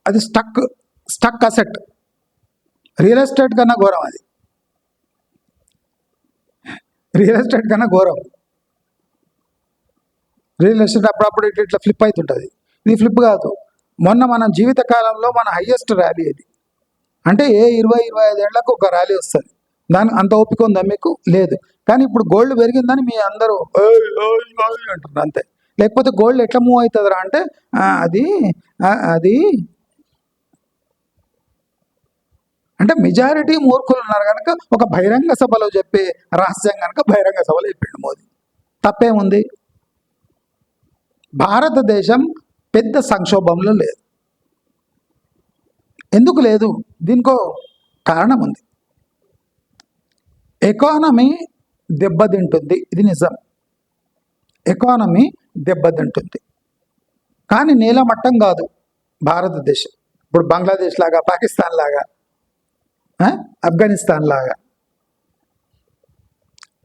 A: అది స్టక్ అసెట్. రియల్ ఎస్టేట్ కన్నా ఘోరం అది. రియల్ ఎస్టేట్ కన్నా ఘోరం. రియల్ ఎస్టేట్ అప్పుడప్పుడు ఇట్లా ఫ్లిప్ అవుతుంటుంది. ఇది ఫ్లిప్ కాదు. మొన్న మన జీవితకాలంలో మన హయ్యెస్ట్ ర్యాలీ ఇది. అంటే 20-25 ఏళ్లకు ఒక ర్యాలీ వస్తుంది. దాని అంత ఓపిక ఉందా మీకు? లేదు. కానీ ఇప్పుడు గోల్డ్ పెరిగిందని మీ అందరూ అంటున్నారు అంతే. లేకపోతే గోల్డ్ ఎట్లా మూవ్ అవుతుందిరా అంటే అది అంటే మెజారిటీ మూర్ఖులు ఉన్నారు కనుక ఒక బహిరంగ సభలో చెప్పే రహస్యం కనుక బహిరంగ సభలో చెప్పిండు మోదీ. తప్పేముంది? భారతదేశం పెద్ద సంక్షోభంలో లేదు. ఎందుకు లేదు? దీనికో కారణం ఉంది. ఎకానమీ దెబ్బతింటుంది, ఇది నిజం. ఎకానమీ దెబ్బతింటుంది, కానీ నీలమట్టం కాదు భారతదేశం. ఇప్పుడు బంగ్లాదేశ్ లాగా, పాకిస్తాన్ లాగా, ఆఫ్ఘనిస్తాన్ లాగా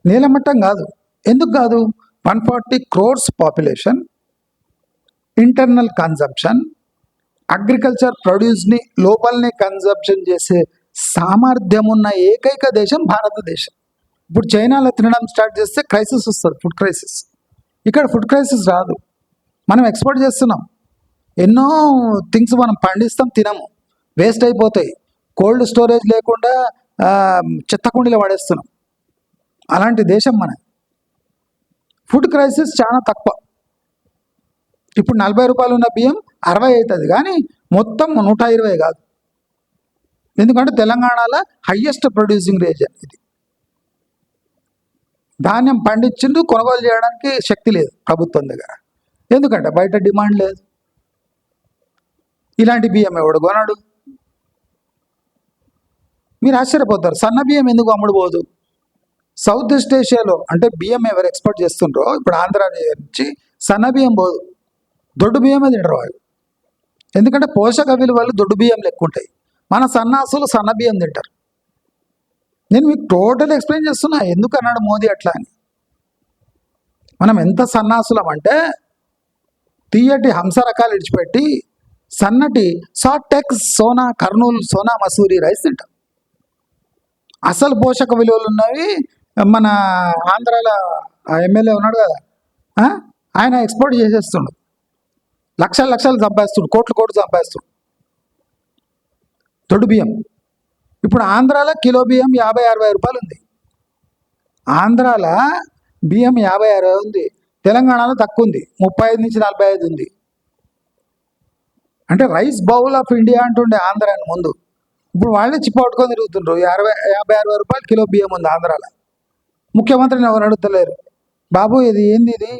A: నీలమట్టం కాదు. ఎందుకు కాదు? 140 crores population, internal consumption, agriculture ప్రొడ్యూస్ని లోపలనే కన్జంప్షన్ చేసే సామర్థ్యం ఉన్న ఏకైక దేశం భారతదేశం. ఇప్పుడు చైనాలో తినడం స్టార్ట్ చేస్తే క్రైసిస్ వస్తుంది, ఫుడ్ క్రైసిస్. ఇక్కడ ఫుడ్ క్రైసిస్ రాదు. మనం ఎక్స్పోర్ట్ చేస్తున్నాం, ఎన్నో థింగ్స్ మనం పండిస్తాం, తినము, వేస్ట్ అయిపోతాయి. కోల్డ్ స్టోరేజ్ లేకుండా చెత్తకుండీలో పడేస్తున్నాం. అలాంటి దేశం మన. ఫుడ్ క్రైసిస్ చాలా తక్కువ. ఇప్పుడు 40 రూపాయలు ఉన్న బియ్యం 60 అవుతుంది, కానీ మొత్తం 120 కాదు. ఎందుకంటే తెలంగాణలో హయ్యెస్ట్ ప్రొడ్యూసింగ్ రీజన్ ఇది. ధాన్యం పండించిండు, కొనుగోలు చేయడానికి శక్తి లేదు ప్రభుత్వం దగ్గర. ఎందుకంటే బయట డిమాండ్ లేదు. ఇలాంటి బియ్యం ఎవడు కొనడు? మీరు ఆశ్చర్యపోతారు, సన్న బియ్యం ఎందుకు అమ్ముడుపోదు? సౌత్ ఈస్ట్ ఏషియాలో అంటే బియ్యం ఎవరు ఎక్స్పోర్ట్ చేస్తుండ్రో, ఇప్పుడు ఆంధ్ర నుంచి సన్న బియ్యం పోదు, దొడ్డు బియ్యమే తింటారు వాళ్ళు. ఎందుకంటే పోషక విలువలు దొడ్డు బియ్యం లెక్క ఉంటాయి. మన సన్నాసులు సన్న బియ్యం తింటారు. నేను మీకు టోటల్ ఎక్స్ప్లెయిన్ చేస్తున్నా ఎందుకు అన్నాడు మోదీ అట్లా అని. మనం ఎంత సన్నాసులం అంటే తీయటి హంస రకాలు ఇడిచిపెట్టి సన్నటి సాటెక్స్, సోనా కర్నూలు, సోనా మసూరి రైస్ తింటాం. అసలు పోషక విలువలు ఉన్నవి మన ఆంధ్రాలో ఎమ్మెల్యే ఉన్నాడు కదా, ఆయన ఎక్స్పోర్ట్ చేసేస్తుండు, లక్షలు సంపాదిస్తుడు, కోట్లు సంపాదిస్తుడు దొడ్డు బియ్యం. ఇప్పుడు ఆంధ్రాలో కిలో బియ్యం 50-60 రూపాయలు ఉంది. ఆంధ్రాలో బియ్యం 50-60 ఉంది, తెలంగాణలో తక్కువ ఉంది, 35-45 ఉంది. అంటే రైస్ బౌల్ ఆఫ్ ఇండియా అంటుండే ఆంధ్ర అని ముందు. ఇప్పుడు వాళ్ళే చిప్పట్టుకొని తిరుగుతుండ్రు. 50-60 రూపాయలు కిలో బియ్యం ఉంది ఆంధ్రాలో. ముఖ్యమంత్రిని ఎవరు అడుగుతలేరు, బాబు ఇది ఏంది, ఇది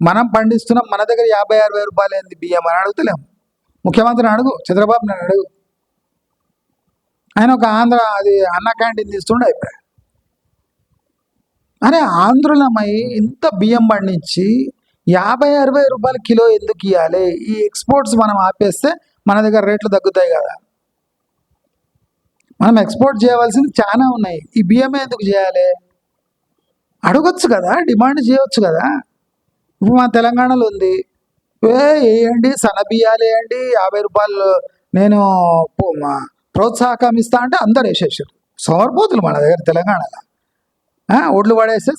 A: మనం పండిస్తున్నాం, మన దగ్గర 50-60 రూపాయలు ఏంది బియ్యం అని అడుగుతలేము. ముఖ్యమంత్రిని అడుగు, చంద్రబాబు నాయుడు అడుగు. ఆయన ఒక ఆంధ్ర అది అన్న క్యాంటీన్ తీస్తుండే అయిపోయాడు. అరే ఆంధ్రులమై ఇంత బియ్యం పండించి 50-60 రూపాయలు కిలో ఎందుకు ఇవ్వాలి? ఈ ఎక్స్పోర్ట్స్ మనం ఆపేస్తే మన దగ్గర రేట్లు తగ్గుతాయి కదా. మనం ఎక్స్పోర్ట్ చేయవలసింది చాలా ఉన్నాయి, ఈ బియ్యమే ఎందుకు చేయాలి? అడగొచ్చు కదా, డిమాండ్ చేయవచ్చు కదా. ఇప్పుడు మన తెలంగాణలో ఉంది, వేయండి, సన్నబియ్యాలు వేయండి, 50 రూపాయలు నేను ప్రోత్సాహకం ఇస్తా అంటే అందరు వేసేసారు. సోమరిపోతులు మన దగ్గర తెలంగాణలో. ఒడ్లు పడేస్తే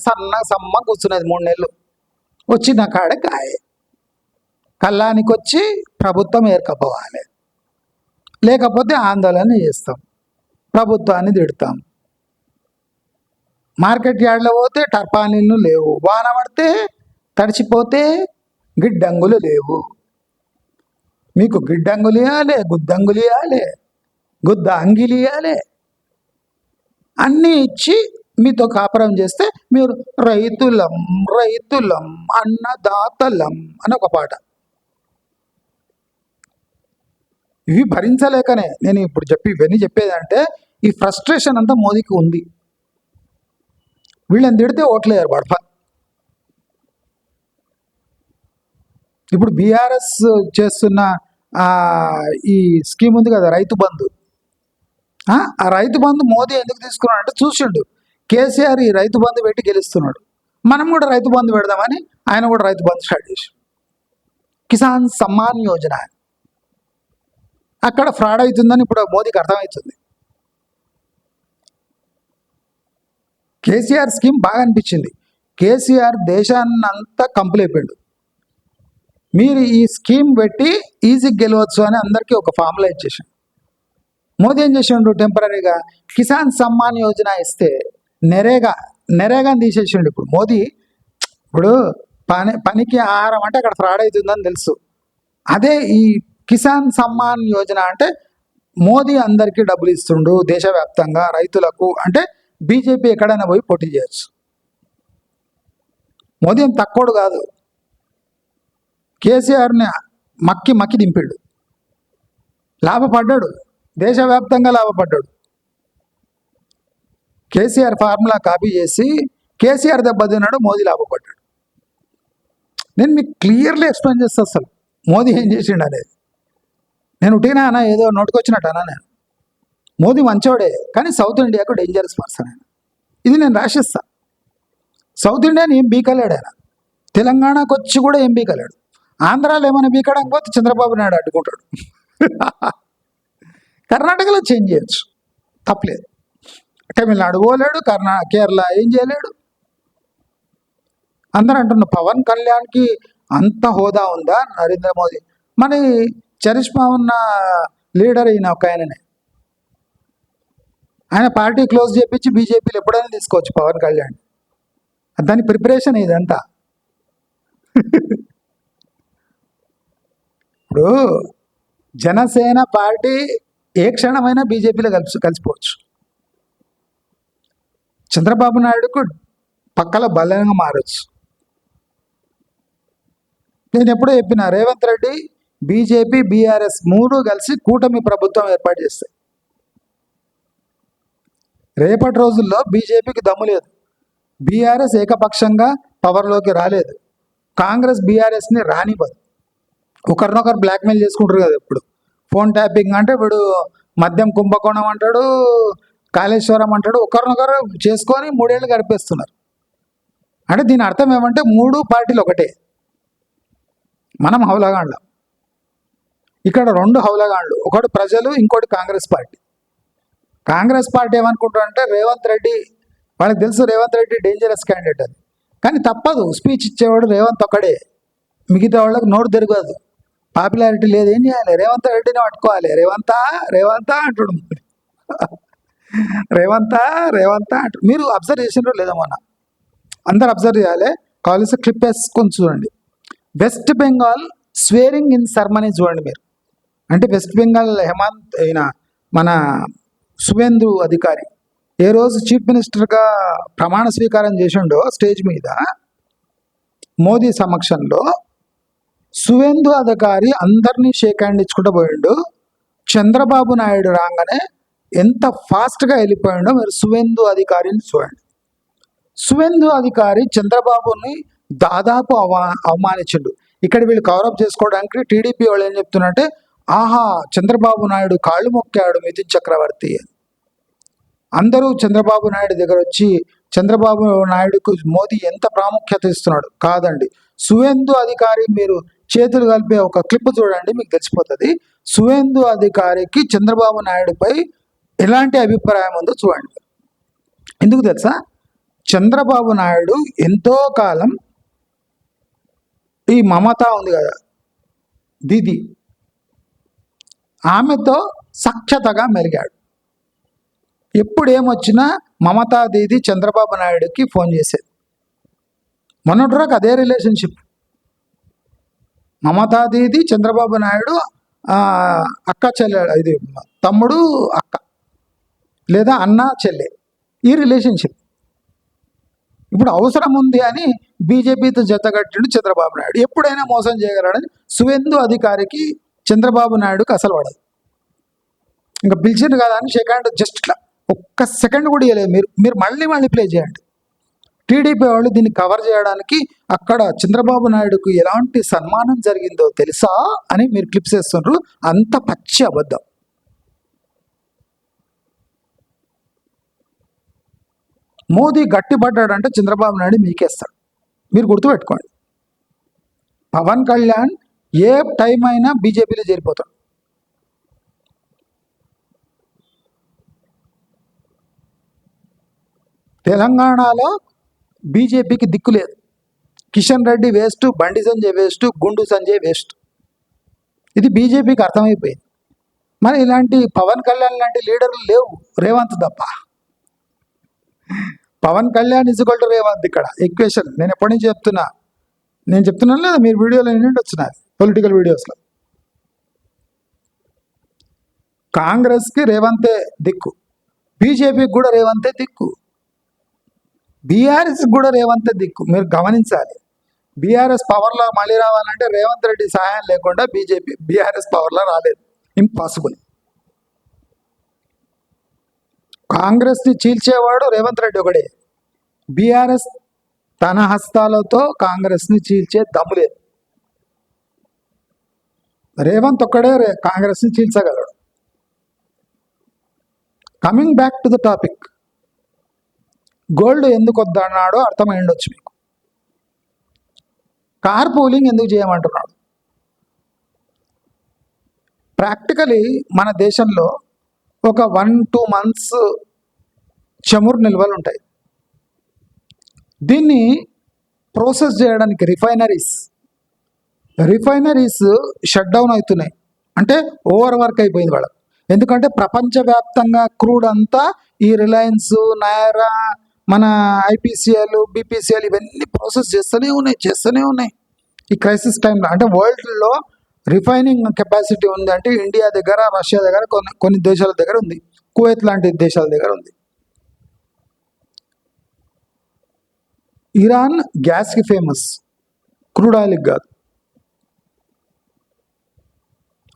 A: సమ్మ కూర్చున్నది 3 నెలలు. వచ్చిన కాడ కాయ కళ్ళానికి వచ్చి ప్రభుత్వం ఏర్కపోవాలి, లేకపోతే ఆందోళన చేస్తాం, ప్రభుత్వాన్ని తిడతాం. మార్కెట్ యార్డ్లో పోతే టర్పానీలు లేవు, వాన పడితే తడిచిపోతే గిడ్డంగులు లేవు. మీకు గిడ్డంగులు ఇవ్వాలి, గుద్దంగులు ఇవ్వాలి, గుద్ద అంగిలు ఇవ్వాలి, అన్నీ ఇచ్చి మీతో కాపురం చేస్తే మీరు రైతులం రైతులం అన్నదాతలం అని ఒక పాట. ఇవి భరించలేకనే నేను ఇప్పుడు ఇవన్నీ చెప్పేదంటే ఈ ఫ్రస్ట్రేషన్ అంతా మోదీకి ఉంది. వీళ్ళని తిడితే ఓట్లేరు పడప. ఇప్పుడు బీఆర్ఎస్ చేస్తున్న ఈ స్కీమ్ ఉంది కదా, రైతు బంధు. ఆ రైతు బంధు మోదీ ఎందుకు తీసుకున్నాడు అంటే చూసిండు కేసీఆర్ ఈ రైతు బంధు పెట్టి గెలుస్తున్నాడు, మనం కూడా రైతు బంధు పెడదామని ఆయన కూడా రైతు బంధు స్టార్ట్ చేసి కిసాన్ సమ్మాన్ యోజన. అక్కడ ఫ్రాడ్ అవుతుందని ఇప్పుడు మోదీకి అర్థమవుతుంది. కేసీఆర్ స్కీమ్ బాగా అనిపించింది. కేసీఆర్ దేశాన్ని అంతా కంపులైపోయాడు. మీరు ఈ స్కీమ్ పెట్టి ఈజీగా గెలవచ్చు అని అందరికీ ఒక ఫార్ములా ఇచ్చేసాడు. మోదీ ఏం చేసిండు, టెంపరీగా కిసాన్ సమ్మాన్ యోజన ఇస్తే నెరేగాని తీసేసిండు. ఇప్పుడు మోదీ పనికి ఆహారం అంటే అక్కడ ఫ్రాడ్ అవుతుందని తెలుసు. అదే ఈ కిసాన్ సమ్మాన్ యోజన అంటే మోదీ అందరికీ డబ్బులు ఇస్తుండు దేశవ్యాప్తంగా రైతులకు. అంటే బీజేపీ ఎక్కడైనా పోయి పోటీ చేయొచ్చు. మోదీ ఏం తక్కువడు కాదు, కేసీఆర్ని మక్కి దింపాడు, లాభపడ్డాడు, దేశవ్యాప్తంగా లాభపడ్డాడు. కేసీఆర్ ఫార్ములా కాపీ చేసి కేసీఆర్ దెబ్బతిన్నాడు, మోదీ లాభపడ్డాడు. నేను మీకు క్లియర్లీ ఎక్స్ప్లెయిన్ చేస్తా అసలు మోదీ ఏం చేసిండు అనేది. నేను ఉట్టినా అన్న ఏదో నోటుకొచ్చినట్టు అన్నా. నేను మోదీ మంచోడే, కానీ సౌత్ ఇండియాకు డేంజరస్ పర్సన్ ఆయన. ఇది నేను రాసిస్తా. సౌత్ ఇండియాని ఏం బీకలేడు ఆయన, తెలంగాణకు వచ్చి కూడా ఏం బీకలేడు. ఆంధ్రాలో ఏమైనా బీకడానికి చంద్రబాబు నాయుడు అడ్డుకుంటాడు. కర్ణాటకలో చేంజ్ చేయొచ్చు, తప్పలేదు. తమిళనాడు పోలేడు, కేరళ ఏం చేయలేడు. అందరూ అంటున్నారు పవన్ కళ్యాణ్కి అంత హోదా ఉందా నరేంద్ర మోదీ. మన చరిష్మా ఉన్న లీడర్ ఈయన ఒక ఆయననే. ఆయన పార్టీ క్లోజ్ చేయించి బీజేపీలో ఎప్పుడైనా తీసుకోవచ్చు పవన్ కళ్యాణ్. దాని ప్రిపరేషన్ ఇదంతా. ఇప్పుడు జనసేన పార్టీ ఏ క్షణమైనా బీజేపీలో కలిసిపోవచ్చు. చంద్రబాబు నాయుడుకు పక్కల బలంగా మారచ్చు. నేను ఎప్పుడో చెప్పిన రేవంత్ రెడ్డి బీజేపీ బీఆర్ఎస్ 3 కలిసి కూటమి ప్రభుత్వం ఏర్పాటు చేస్తాయి. రేపటి రోజుల్లో బీజేపీకి దమ్ము లేదు, బీఆర్ఎస్ ఏకపక్షంగా పవర్లోకి రాలేదు, కాంగ్రెస్ బీఆర్ఎస్ని రానివ్వదు. ఒకరినొకరు బ్లాక్మెయిల్ చేసుకుంటారు కదా. ఇప్పుడు ఫోన్ ట్యాపింగ్ అంటే వీడు మద్యం కుంభకోణం అంటాడు, కాళేశ్వరం అంటాడు, ఒకరినొకరు చేసుకొని 3 ఏళ్ళు గడిపేస్తున్నారు. అంటే దీని అర్థం ఏమంటే 3 పార్టీలు ఒకటే. మనం హౌలగాండ్లం, ఇక్కడ 2 హౌలగాండ్లు, ఒకటి ప్రజలు, ఇంకోటి కాంగ్రెస్ పార్టీ. కాంగ్రెస్ పార్టీ ఏమనుకుంటారంటే రేవంత్ రెడ్డి, వాళ్ళకి తెలుసు రేవంత్ రెడ్డి డేంజరస్ క్యాండిడేట్ అని, కానీ తప్పదు, స్పీచ్ ఇచ్చేవాడు రేవంత్ ఒక్కడే, మిగతా వాళ్ళకి నోటు తిరగదు, పాపులారిటీ లేదు. ఏం చేయాలి, రేవంత్ రెడ్డిని పట్టుకోవాలి. రేవంతా అంటాడు, రేవంతా అంటాడు. మీరు అబ్జర్వ్ చేసినారో లేదో, మొన్న అందరు అబ్జర్వ్ చేయాలి, కాలేజ్ క్లిప్ వేసుకొని చూడండి. వెస్ట్ బెంగాల్ స్వేరింగ్ ఇన్ సెరమనీ చూడండి మీరు. అంటే వెస్ట్ బెంగాల్ హేమంత్ అయిన మన సువేందు అధికారి ఏ రోజు చీఫ్ మినిస్టర్గా ప్రమాణ స్వీకారం చేసిండో స్టేజ్ మీద మోదీ సమక్షంలో సువేందు అధికారి అందరినీ షేక్ హ్యాండ్ ఇచ్చుకుంటూ పోయిండు. చంద్రబాబు నాయుడు రాగానే ఎంత ఫాస్ట్గా వెళ్ళిపోయిండో మీరు సువేందు అధికారిని చూడండి. సువేందు అధికారి చంద్రబాబుని దాదాపు అవమానించిండు. ఇక్కడ వీళ్ళు కవరప్ చేసుకోవడానికి టీడీపీ వాళ్ళు ఏం చెప్తున్నారంటే, ఆహా చంద్రబాబు నాయుడు కాళ్ళు మొక్కాడు మిథున్ చక్రవర్తి అని. అందరూ చంద్రబాబు నాయుడు దగ్గర వచ్చి చంద్రబాబు నాయుడుకు మోదీ ఎంత ప్రాముఖ్యత ఇస్తున్నాడు. కాదండి, సువేందు అధికారి మీరు చేతులు కలిపే ఒక క్లిప్ చూడండి, మీకు తెలిసిపోతుంది. సువేందు అధికారికి చంద్రబాబు నాయుడుపై ఎలాంటి అభిప్రాయం ఉందో చూడండి. ఎందుకు తెలుసా? చంద్రబాబు నాయుడు ఎంతో కాలం ఈ మమత ఉంది కదా దీది, ఆమెతో సఖ్యతగా మెలిగాడు. ఎప్పుడు ఏమొచ్చినా మమతా దీది చంద్రబాబు నాయుడుకి ఫోన్ చేసేది. మొన్నటిదాకా అదే రిలేషన్షిప్. మమతా దీది చంద్రబాబు నాయుడు అక్క చెల్లె, ఇది తమ్ముడు అక్క లేదా అన్న చెల్లె, ఈ రిలేషన్షిప్. ఇప్పుడు అవసరం ఉంది అని బీజేపీతో జతగట్టిండు చంద్రబాబు నాయుడు. ఎప్పుడైనా మోసం చేయగలడని సువేందు అధికారికి చంద్రబాబు నాయుడుకి అసలు పడదు. ఇంకా పిలిచిండు కదా అని సెకండ్ జస్ట్ ఇట్లా ఒక్క సెకండ్ కూడా ఇవ్వలేదు. మీరు మళ్ళీ ప్లే చేయండి. టీడీపీ వాళ్ళు దీన్ని కవర్ చేయడానికి అక్కడ చంద్రబాబు నాయుడుకు ఎలాంటి సన్మానం జరిగిందో తెలుసా అని మీరు క్లిప్స్ వేస్తున్నారు. అంత పచ్చి అబద్ధం. మోదీ గట్టిపడ్డాడంటే చంద్రబాబు నాయుడు మీకేస్తాడు. మీరు గుర్తుపెట్టుకోండి. పవన్ కళ్యాణ్ ఏ టైం అయినా బీజేపీలో చేరిపోతాడు. తెలంగాణలో బీజేపీకి దిక్కు లేదు. కిషన్ రెడ్డి వేస్ట్, బండి సంజయ్ వేస్ట్, గుండు సంజయ్ వేస్ట్. ఇది బీజేపీకి అర్థమైపోయింది. మరి ఇలాంటి పవన్ కళ్యాణ్ లాంటి లీడర్లు లేవు, రేవంత్ తప్ప. పవన్ కళ్యాణ్ ఇజుగల్ టు రేవంత్ ఇక్కడ ఈక్వేషన్. నేను ఎప్పటి నుంచి నేను చెప్తున్నాను లేదా, మీరు వీడియోలో ఏంటంటే వచ్చినాయి పొలిటికల్ వీడియోస్లో. కాంగ్రెస్కి రేవంతే దిక్కు, బీజేపీకి కూడా రేవంతే దిక్కు, బీఆర్ఎస్ కూడా రేవంతే దిక్కు. మీరు గమనించాలి. బీఆర్ఎస్ పవర్లో మళ్ళీ రావాలంటే రేవంత్ రెడ్డి సహాయం లేకుండా బీఆర్ఎస్ పవర్లో రాలేదు. ఇంపాసిబుల్. కాంగ్రెస్ని చీల్చేవాడు రేవంత్ రెడ్డి ఒకడే. బీఆర్ఎస్ తన హస్తాలతో కాంగ్రెస్ని చీల్చే దమ్ము లేదు. రేవంత్ ఒక్కడే కాంగ్రెస్ని చీల్చగలడు. Coming back to the topic, gold ఎందుకు వద్దన్నాడో అర్థమైండొచ్చు మీకు. కార్ పూలింగ్ ఎందుకు చేయమంటున్నాడు? ప్రాక్టికలీ మన దేశంలో ఒక 1-2 months చమురు నిల్వలు ఉంటాయి. దీన్ని ప్రాసెస్ చేయడానికి రిఫైనరీస్ షట్ డౌన్ అవుతున్నాయి. అంటే ఓవర్ వర్క్ అయిపోయింది వాళ్ళకి. ఎందుకంటే ప్రపంచవ్యాప్తంగా క్రూడ్ అంతా ఈ రిలయన్స్, నయరా, మన ఐపీసీఎల్, బీపీసీఎల్ ఇవన్నీ ప్రాసెస్ చేస్తూనే ఉన్నాయి ఈ క్రైసిస్ టైంలో. అంటే వరల్డ్లో రిఫైనింగ్ కెపాసిటీ ఉంది అంటే ఇండియా దగ్గర, రష్యా దగ్గర, కొన్ని దేశాల దగ్గర ఉంది, కువైత్ లాంటి దేశాల దగ్గర ఉంది. ఇరాన్ గ్యాస్కి ఫేమస్, క్రూడ్ ఆయిల్కి కాదు.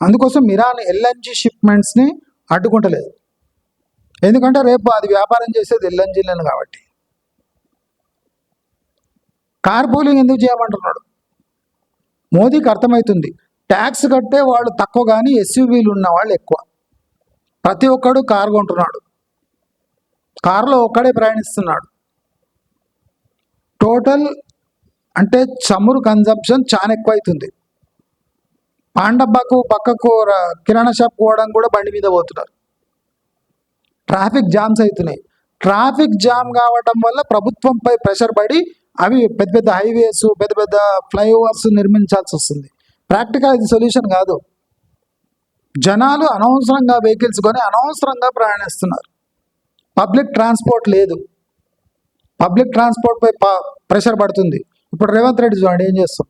A: అందుకోసం ఇరాన్ ఎల్ఎన్జి షిప్మెంట్స్ని అడ్డుకుంటలేదు. ఎందుకంటే రేపు అది వ్యాపారం చేసేది ఎల్ఎన్జీలను కాబట్టి. కార్ పూలింగ్ ఎందుకు చేయమంటున్నాడు? మోదీకి అర్థమవుతుంది, ట్యాక్స్ కట్టే వాళ్ళు తక్కువ కానీ ఎస్యూవీలు ఉన్న వాళ్ళు ఎక్కువ. ప్రతి ఒక్కడు కారు కొంటున్నాడు, కారులో ఒక్కడే ప్రయాణిస్తున్నాడు. టోటల్ అంటే చమురు కన్జంప్షన్ చాలా ఎక్కువ అవుతుంది. పాండబ్బకు పక్కకు కిరాణా షాప్ పోవడం కూడా బండి మీద పోతున్నారు. ట్రాఫిక్ జామ్స్ అవుతున్నాయి. ట్రాఫిక్ జామ్ కావడం వల్ల ప్రభుత్వంపై ప్రెషర్ పడి అవి పెద్ద పెద్ద హైవేస్, పెద్ద పెద్ద ఫ్లైఓవర్స్ నిర్మించాల్సి వస్తుంది. ప్రాక్టికల్ ఇది సొల్యూషన్ కాదు. జనాలు అనవసరంగా వెహికల్స్ కొని అనవసరంగా ప్రయాణిస్తున్నారు. పబ్లిక్ ట్రాన్స్పోర్ట్ లేదు. పబ్లిక్ ట్రాన్స్పోర్ట్పై ప్రెషర్ పడుతుంది. ఇప్పుడు రేవంత్ రెడ్డి చూడండి ఏం చేస్తాం.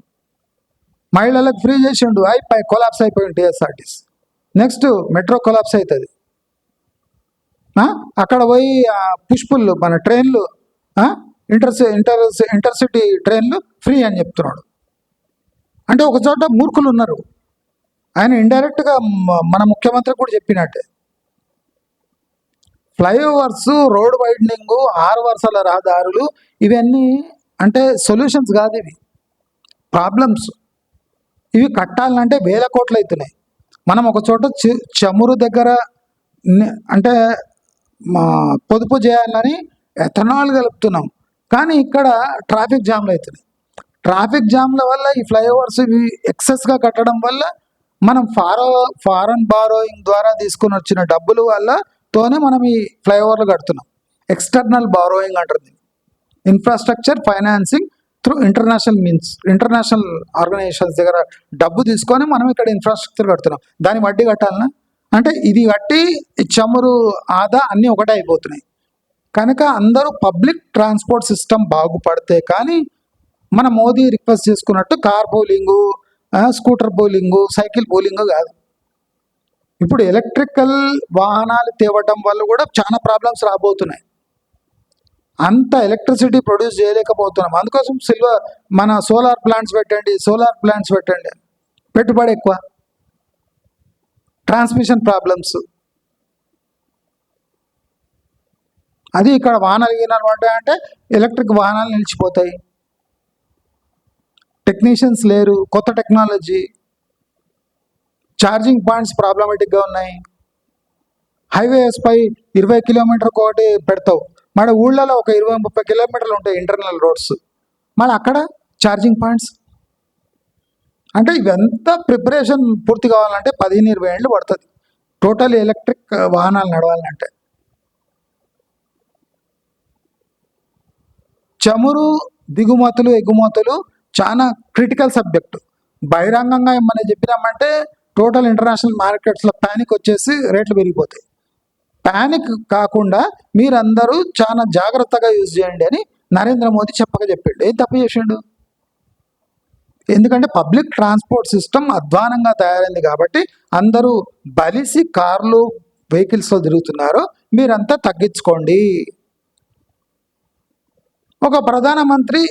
A: మహిళలకు ఫ్రీ చేసిండు, కొలాప్స్ అయిపోయింది టీఎస్ఆర్టీసీ. నెక్స్ట్ మెట్రో కొలాప్స్ అవుతుంది. అక్కడ పోయి పుష్పులు మన ట్రైన్లు, ఇంటర్సిటీ ట్రైన్లు ఫ్రీ అని చెప్తున్నాడు. అంటే ఒక చోట మూర్ఖులు ఉన్నారు. ఆయన ఇండైరెక్ట్గా మన ముఖ్యమంత్రి కూడా చెప్పినట్టే. ఫ్లైఓవర్స్, రోడ్ వైడనింగ్, 6 వరుసల రహదారులు ఇవన్నీ అంటే సొల్యూషన్స్ కాదు, ఇవి ప్రాబ్లమ్స్. ఇవి కట్టాలంటే వేల కోట్లు అవుతున్నాయి. మనం ఒక చోట చమురు దగ్గర అంటే పొదుపు చేయాలని ఎథనాల్ కలుపుతున్నాం, కానీ ఇక్కడ ట్రాఫిక్ జామ్లు అవుతున్నాయి. ట్రాఫిక్ జామ్ల వల్ల ఈ ఫ్లైఓవర్స్ ఇవి ఎక్సెస్గా కట్టడం వల్ల మనం ఫారెన్ బారోయింగ్ ద్వారా తీసుకుని వచ్చిన డబ్బుల వల్లతోనే మనం ఈ ఫ్లైఓవర్లు కడుతున్నాం. ఎక్స్టర్నల్ బారోయింగ్ అంటారు. Infrastructure financing through international organisations దగ్గర డబ్బు తీసుకొని మనం ఇక్కడ ఇన్ఫ్రాస్ట్రక్చర్ కడుతున్నాం. దాని వడ్డీ కట్టాలనా అంటే ఇది కట్టి చమురు ఆదా అన్నీ ఒకటే అయిపోతున్నాయి. కనుక అందరూ పబ్లిక్ ట్రాన్స్పోర్ట్ సిస్టమ్ బాగుపడితే కానీ మన మోదీ రిక్వెస్ట్ చేసుకున్నట్టు car bowling, scooter bowling, cycle bowling కాదు. ఇప్పుడు ఎలక్ట్రికల్ వాహనాలు తేవటం వల్ల కూడా చాలా ప్రాబ్లమ్స్ రాబోతున్నాయి. అంత ఎలక్ట్రిసిటీ ప్రొడ్యూస్ చేయలేకపోతున్నాం. అందుకోసం మన సోలార్ ప్లాంట్స్ పెట్టండి, పెట్టుబడి ఎక్కువ, ట్రాన్స్మిషన్ ప్రాబ్లమ్స్. అది ఇక్కడ వాహనాలు పడ్డాయంటే ఎలక్ట్రిక్ వాహనాలు నిలిచిపోతాయి. టెక్నీషియన్స్ లేరు, కొత్త టెక్నాలజీ, ఛార్జింగ్ పాయింట్స్ ప్రాబ్లమేటిక్గా ఉన్నాయి. హైవేస్ పై 20 కిలోమీటర్కి ఒకటి పెడతావు, మన ఊళ్ళలో ఒక 20-30 కిలోమీటర్లు ఉంటాయి ఇంటర్నల్ రోడ్స్, మళ్ళీ అక్కడ ఛార్జింగ్ పాయింట్స్. అంటే ఇవంతా ప్రిపరేషన్ పూర్తి కావాలంటే 15-20 ఏళ్ళు పడుతుంది టోటల్ ఎలక్ట్రిక్ వాహనాలు నడవాలంటే. చమురు దిగుమతులు ఎగుమతులు చాలా క్రిటికల్ సబ్జెక్టు. బహిరంగంగా ఏమన్నా చెప్పినామంటే టోటల్ ఇంటర్నేషనల్ మార్కెట్స్లో ప్యానిక్ వచ్చేసి రేట్లు పెరిగిపోతాయి. ప్యానిక్ కాకుండా మీరందరూ చాలా జాగ్రత్తగా యూజ్ చేయండి అని నరేంద్ర మోదీ చెప్పాడు. ఏం తప్పు చేసిండు? ఎందుకంటే పబ్లిక్ ట్రాన్స్పోర్ట్ సిస్టమ్ అధ్వానంగా తయారైంది కాబట్టి అందరూ బలిసి కార్లు వెహికల్స్లో తిరుగుతున్నారు. మీరంతా తగ్గించుకోండి. ఒక ప్రధానమంత్రి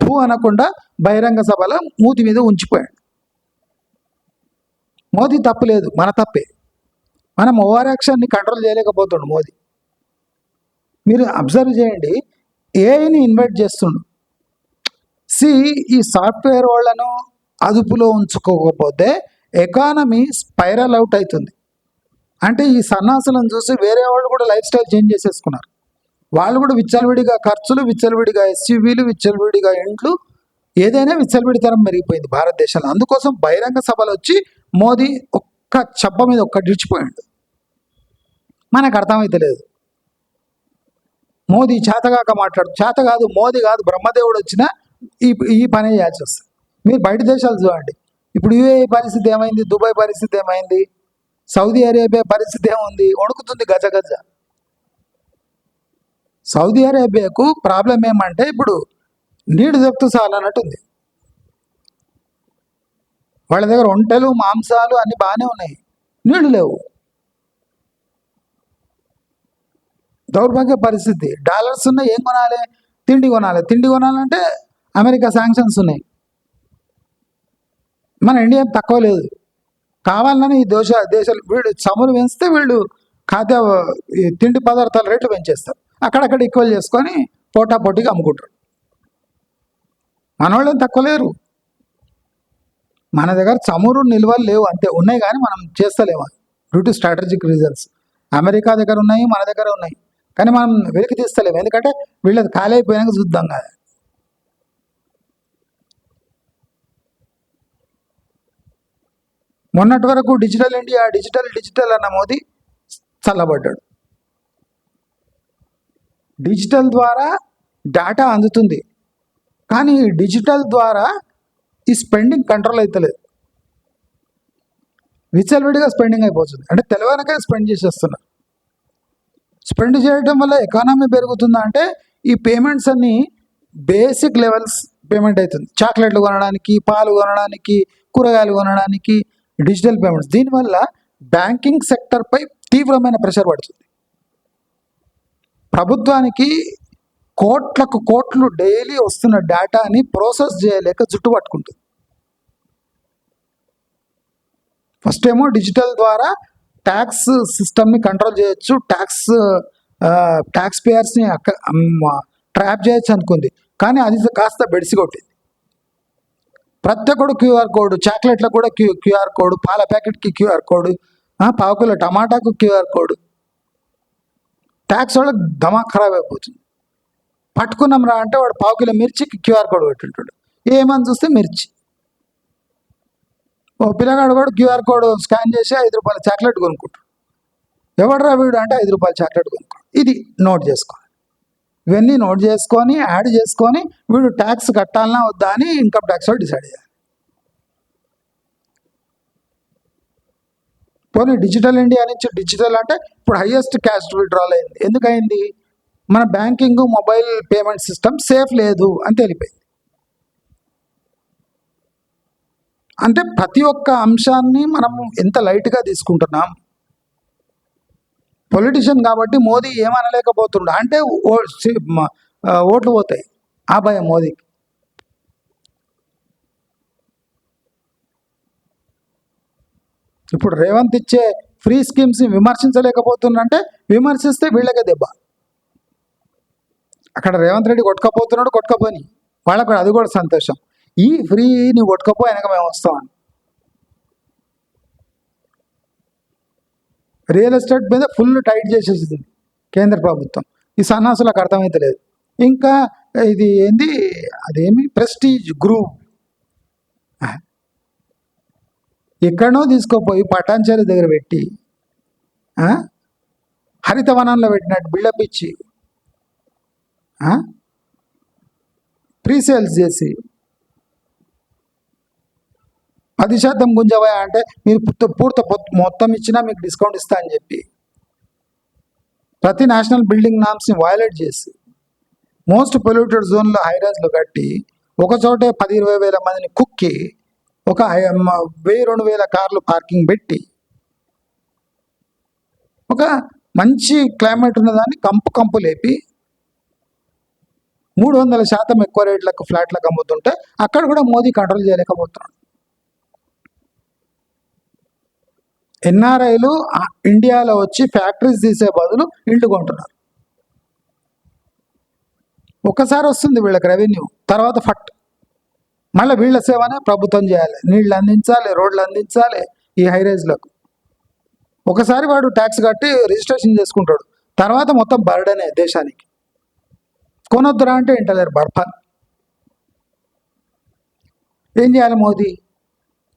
A: భూ అనకుండా బహిరంగ సభలో మూతి మీద ఉంచిపోయాడు. మోదీ తప్పు లేదు, మన తప్పే. మనం ఓవర్ యాక్షన్ని కంట్రోల్ చేయలేకపోతుండు మోదీ. మీరు అబ్జర్వ్ చేయండి, ఏఐని ఇన్వైట్ చేస్తుండు. ఈ సాఫ్ట్వేర్ వాళ్ళను అదుపులో ఉంచుకోకపోతే ఎకానమీ స్పైరల్ అవుట్ అవుతుంది. అంటే ఈ సన్నాసులను చూసి వేరే వాళ్ళు కూడా లైఫ్ స్టైల్ చేంజ్ చేసేసుకున్నారు. వాళ్ళు కూడా విచ్చలవిడిగా ఖర్చులు, విచ్చలవిడిగా ఎస్యూవీలు, విచ్చలవిడిగా ఇంట్లు, ఏదైనా విచ్చలవిడితనం పెరిగిపోయింది భారతదేశంలో. అందుకోసం బహిరంగ సభలు వచ్చి మోదీ ఒక్క చెప్ప మీద ఒక్కటి ఇచ్చిపోయాడు. మనకు అర్థమైతే లేదు. మోదీ చేతగాక మాట్లాడు, చేత కాదు, మోదీ కాదు, బ్రహ్మదేవుడు వచ్చినా ఈ పని చేయాల్సి వస్తుంది. మీరు బయట దేశాలు చూడండి, ఇప్పుడు యూఏఈ పరిస్థితి ఏమైంది, దుబాయ్ పరిస్థితి ఏమైంది, సౌదీ అరేబియా పరిస్థితి ఏముంది, వణుకుతుంది గజ గజ. సౌదీ అరేబియాకు ప్రాబ్లం ఏమంటే ఇప్పుడు నీళ్లు దొరుకుతూ చాలన్నట్టుంది. వాళ్ళ దగ్గర ఒంటెలు, మాంసాలు అన్నీ బాగానే ఉన్నాయి, నీళ్లు లేవు. దౌర్భాగ్య పరిస్థితి. డాలర్స్ ఉన్నాయి, ఏం కొనాలి? తిండి కొనాలి. తిండి కొనాలంటే అమెరికా శాంక్షన్స్ ఉన్నాయి. మన ఇండియా తక్కువ లేదు. కావాలని ఈ దేశాలు వీళ్ళు చమురు పెంచితే వీళ్ళు తిండి పదార్థాల రేట్లు పెంచేస్తారు. అక్కడక్కడ ఈక్వల్ చేసుకొని పోటాపోటీగా అమ్ముకుంటారు. మన వాళ్ళేం తక్కువ లేరు. మన దగ్గర చమురు నిల్వలు లేవు, అంతే ఉన్నాయి, కానీ మనం చేస్తలేము due to strategic reasons. America దగ్గర ఉన్నాయి, మన దగ్గర ఉన్నాయి, కానీ మనం వెలికి తీస్తలేము. ఎందుకంటే వీళ్ళది ఖాళీ అయిపోయినాక చూద్దాం కదా. మొన్నటి వరకు డిజిటల్ ఇండియా, డిజిటల్ అన్న మోదీ చల్లబడ్డాడు. డిజిటల్ ద్వారా డేటా అందుతుంది, కానీ డిజిటల్ ద్వారా ఈ స్పెండింగ్ కంట్రోల్ అవుతలేదు. విచ్చలవిడిగా స్పెండింగ్ అయిపోతుంది. అంటే తెలవనకే స్పెండ్ చేసేస్తున్నారు. స్పెండ్ చేయడం వల్ల ఎకానమీ పెరుగుతుందా అంటే ఈ పేమెంట్స్ అన్నీ బేసిక్ లెవెల్స్ పేమెంట్ అవుతుంది. చాక్లెట్లు కొనడానికి, పాలు కొనడానికి, కూరగాయలు కొనడానికి డిజిటల్ పేమెంట్స్. దీనివల్ల బ్యాంకింగ్ సెక్టర్పై తీవ్రమైన ప్రెషర్ పడుతుంది. ప్రభుత్వానికి కోట్లు డైలీ వస్తున్న డేటాని ప్రాసెస్ చేయలేక జుట్టు పట్టుకుంటుంది. ఫస్ట్ ఏమో డిజిటల్ ద్వారా ట్యాక్స్ సిస్టమ్ని కంట్రోల్ చేయొచ్చు, ట్యాక్స్ పేయర్స్ని ట్రాప్ చేయొచ్చు అనుకుంది, కానీ అది కాస్త బెడిసి కొట్టింది. ప్రతి ఒక్కడు క్యూఆర్ కోడ్, చాక్లెట్లకు కూడా క్యూఆర్ కోడ్, పాల ప్యాకెట్కి క్యూఆర్ కోడ్, పావు కిలో టమాటాకు క్యూఆర్ కోడ్. ట్యాక్స్ వాళ్ళకి దమా ఖరాబ్ అయిపోతుంది. పట్టుకున్నాం రా అంటే వాడు పావు కిలో మిర్చికి క్యూఆర్ కోడ్ పెట్టుంటాడు. ఏమని చూస్తే మిర్చి. ఓ పిల్లగాడు కూడా క్యూఆర్ కోడ్ స్కాన్ చేసి 5 రూపాయల చాక్లెట్ కొనుక్కుంటాడు. ఎవడరా వీడు అంటే 5 రూపాయల చాక్లెట్ కొనుక్కోడు. ఇది నోట్ చేసుకోవాలి. ఇవన్నీ నోట్ చేసుకొని యాడ్ చేసుకొని వీడు ట్యాక్స్ కట్టాలన్నా వద్దా అని ఇన్కమ్ ట్యాక్స్ డిసైడ్ చేయాలి. పోనీ డిజిటల్ ఇండియా నుంచి డిజిటల్ అంటే ఇప్పుడు హైయెస్ట్ క్యాష్ విత్డ్రాల్ అయింది. ఎందుకయింది? మన banking mobile payment system safe లేదు అని తెలిపోయింది. అంటే ప్రతి ఒక్క అంశాన్ని మనం ఎంత లైట్గా తీసుకుంటున్నాం. పొలిటీషియన్ కాబట్టి మోదీ ఏమనలేకపోతుండ అంటే ఓట్లు పోతాయి ఆ భయం మోదీకి. ఇప్పుడు రేవంత్ ఇచ్చే ఫ్రీ స్కీమ్స్ని విమర్శించలేకపోతుండంటే విమర్శిస్తే వీళ్ళకే దెబ్బ. అక్కడ రేవంత్ రెడ్డి కొట్టుకపోతున్నాడు, కొట్టుకపోని వాళ్ళకు అది కూడా సంతోషం. ఈ ఫ్రీ నువ్వు కొట్టుకపో వెనక మేము వస్తామని. రియల్ ఎస్టేట్ మీద ఫుల్ టైట్ చేసేసింది కేంద్ర ప్రభుత్వం. ఈ సన్నాసులకు అర్థమైతలేదు. ఇంకా ఇది ఏంది, అదేమి ప్రెస్టీజ్ గ్రూప్ ఎక్కడనో తీసుకోపోయి పటాన్చేరి దగ్గర పెట్టి హరితవనంలో పెట్టినట్టు బిల్డప్ ఇచ్చి ప్రీసేల్స్ చేసి 10% గుంజవా అంటే మీరు పూర్తి మొత్తం ఇచ్చినా మీకు డిస్కౌంట్ ఇస్తా అని చెప్పి ప్రతి నేషనల్ బిల్డింగ్ నామ్స్ని వయలేట్ చేసి మోస్ట్ పొల్యూటెడ్ జోన్లో హైరైజ్లు కట్టి ఒక చోటే 10-20 వేల మందిని కుక్కి ఒక 1000-2000 కార్లు పార్కింగ్ పెట్టి ఒక మంచి క్లైమేట్ ఉన్నదాన్ని కంపు లేపి 300% ఎక్కువ రేట్లకు ఫ్లాట్లకు అమ్ముతుంటే అక్కడ కూడా మోదీ కంట్రోల్ చేయలేకపోతున్నాడు. ఎన్ఆర్ఐలు ఇండియాలో వచ్చి ఫ్యాక్టరీస్ తీసే బదులు ఇండ్లు కొంటున్నారు. ఒకసారి వస్తుంది వీళ్ళకి రెవెన్యూ, తర్వాత ఫట్ మళ్ళీ వీళ్ళ సేవనే ప్రభుత్వం చేయాలి. నీళ్ళు అందించాలి, రోడ్లు అందించాలి ఈ హైరైజ్లకు. ఒకసారి వాడు ట్యాక్స్ కట్టి రిజిస్ట్రేషన్ చేసుకుంటాడు, తర్వాత మొత్తం బర్డనే దేశానికి. కొనొద్దురా అంటే ఇంటలేరు బర్ఫన్. ఏం చేయాలి మోదీ?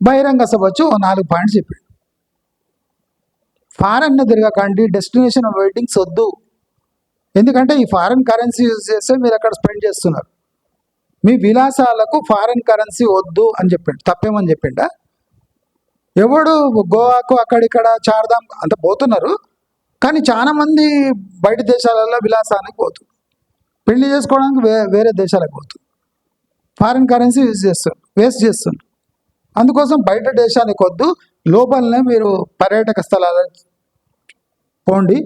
A: బహిరంగ సభ వచ్చి 4 పాయింట్స్ చెప్పాడు. ఫారెన్ తిరగకండి, డెస్టినేషన్ వెయిటింగ్స్ వద్దు. ఎందుకంటే ఈ ఫారెన్ కరెన్సీ యూజ్ చేస్తే మీరు అక్కడ స్పెండ్ చేస్తున్నారు. మీ విలాసాలకు ఫారెన్ కరెన్సీ వద్దు అని చెప్పిండు. తప్పేమని చెప్పిండా? ఎవడు గోవాకు అక్కడిక్కడ చార్ధామ్ అంత పోతున్నారు, కానీ చాలామంది బయట దేశాలలో విలాసానికి పోతుంది, పెళ్లి చేసుకోవడానికి వేరే దేశాలకు పోతుంది, ఫారిన్ కరెన్సీ యూజ్ చేస్తారు, వేస్ట్ చేస్తుంది. అందుకోసం బయట దేశానికి వద్దు, లోపలనే మీరు పర్యాటక స్థలాలు పోండి,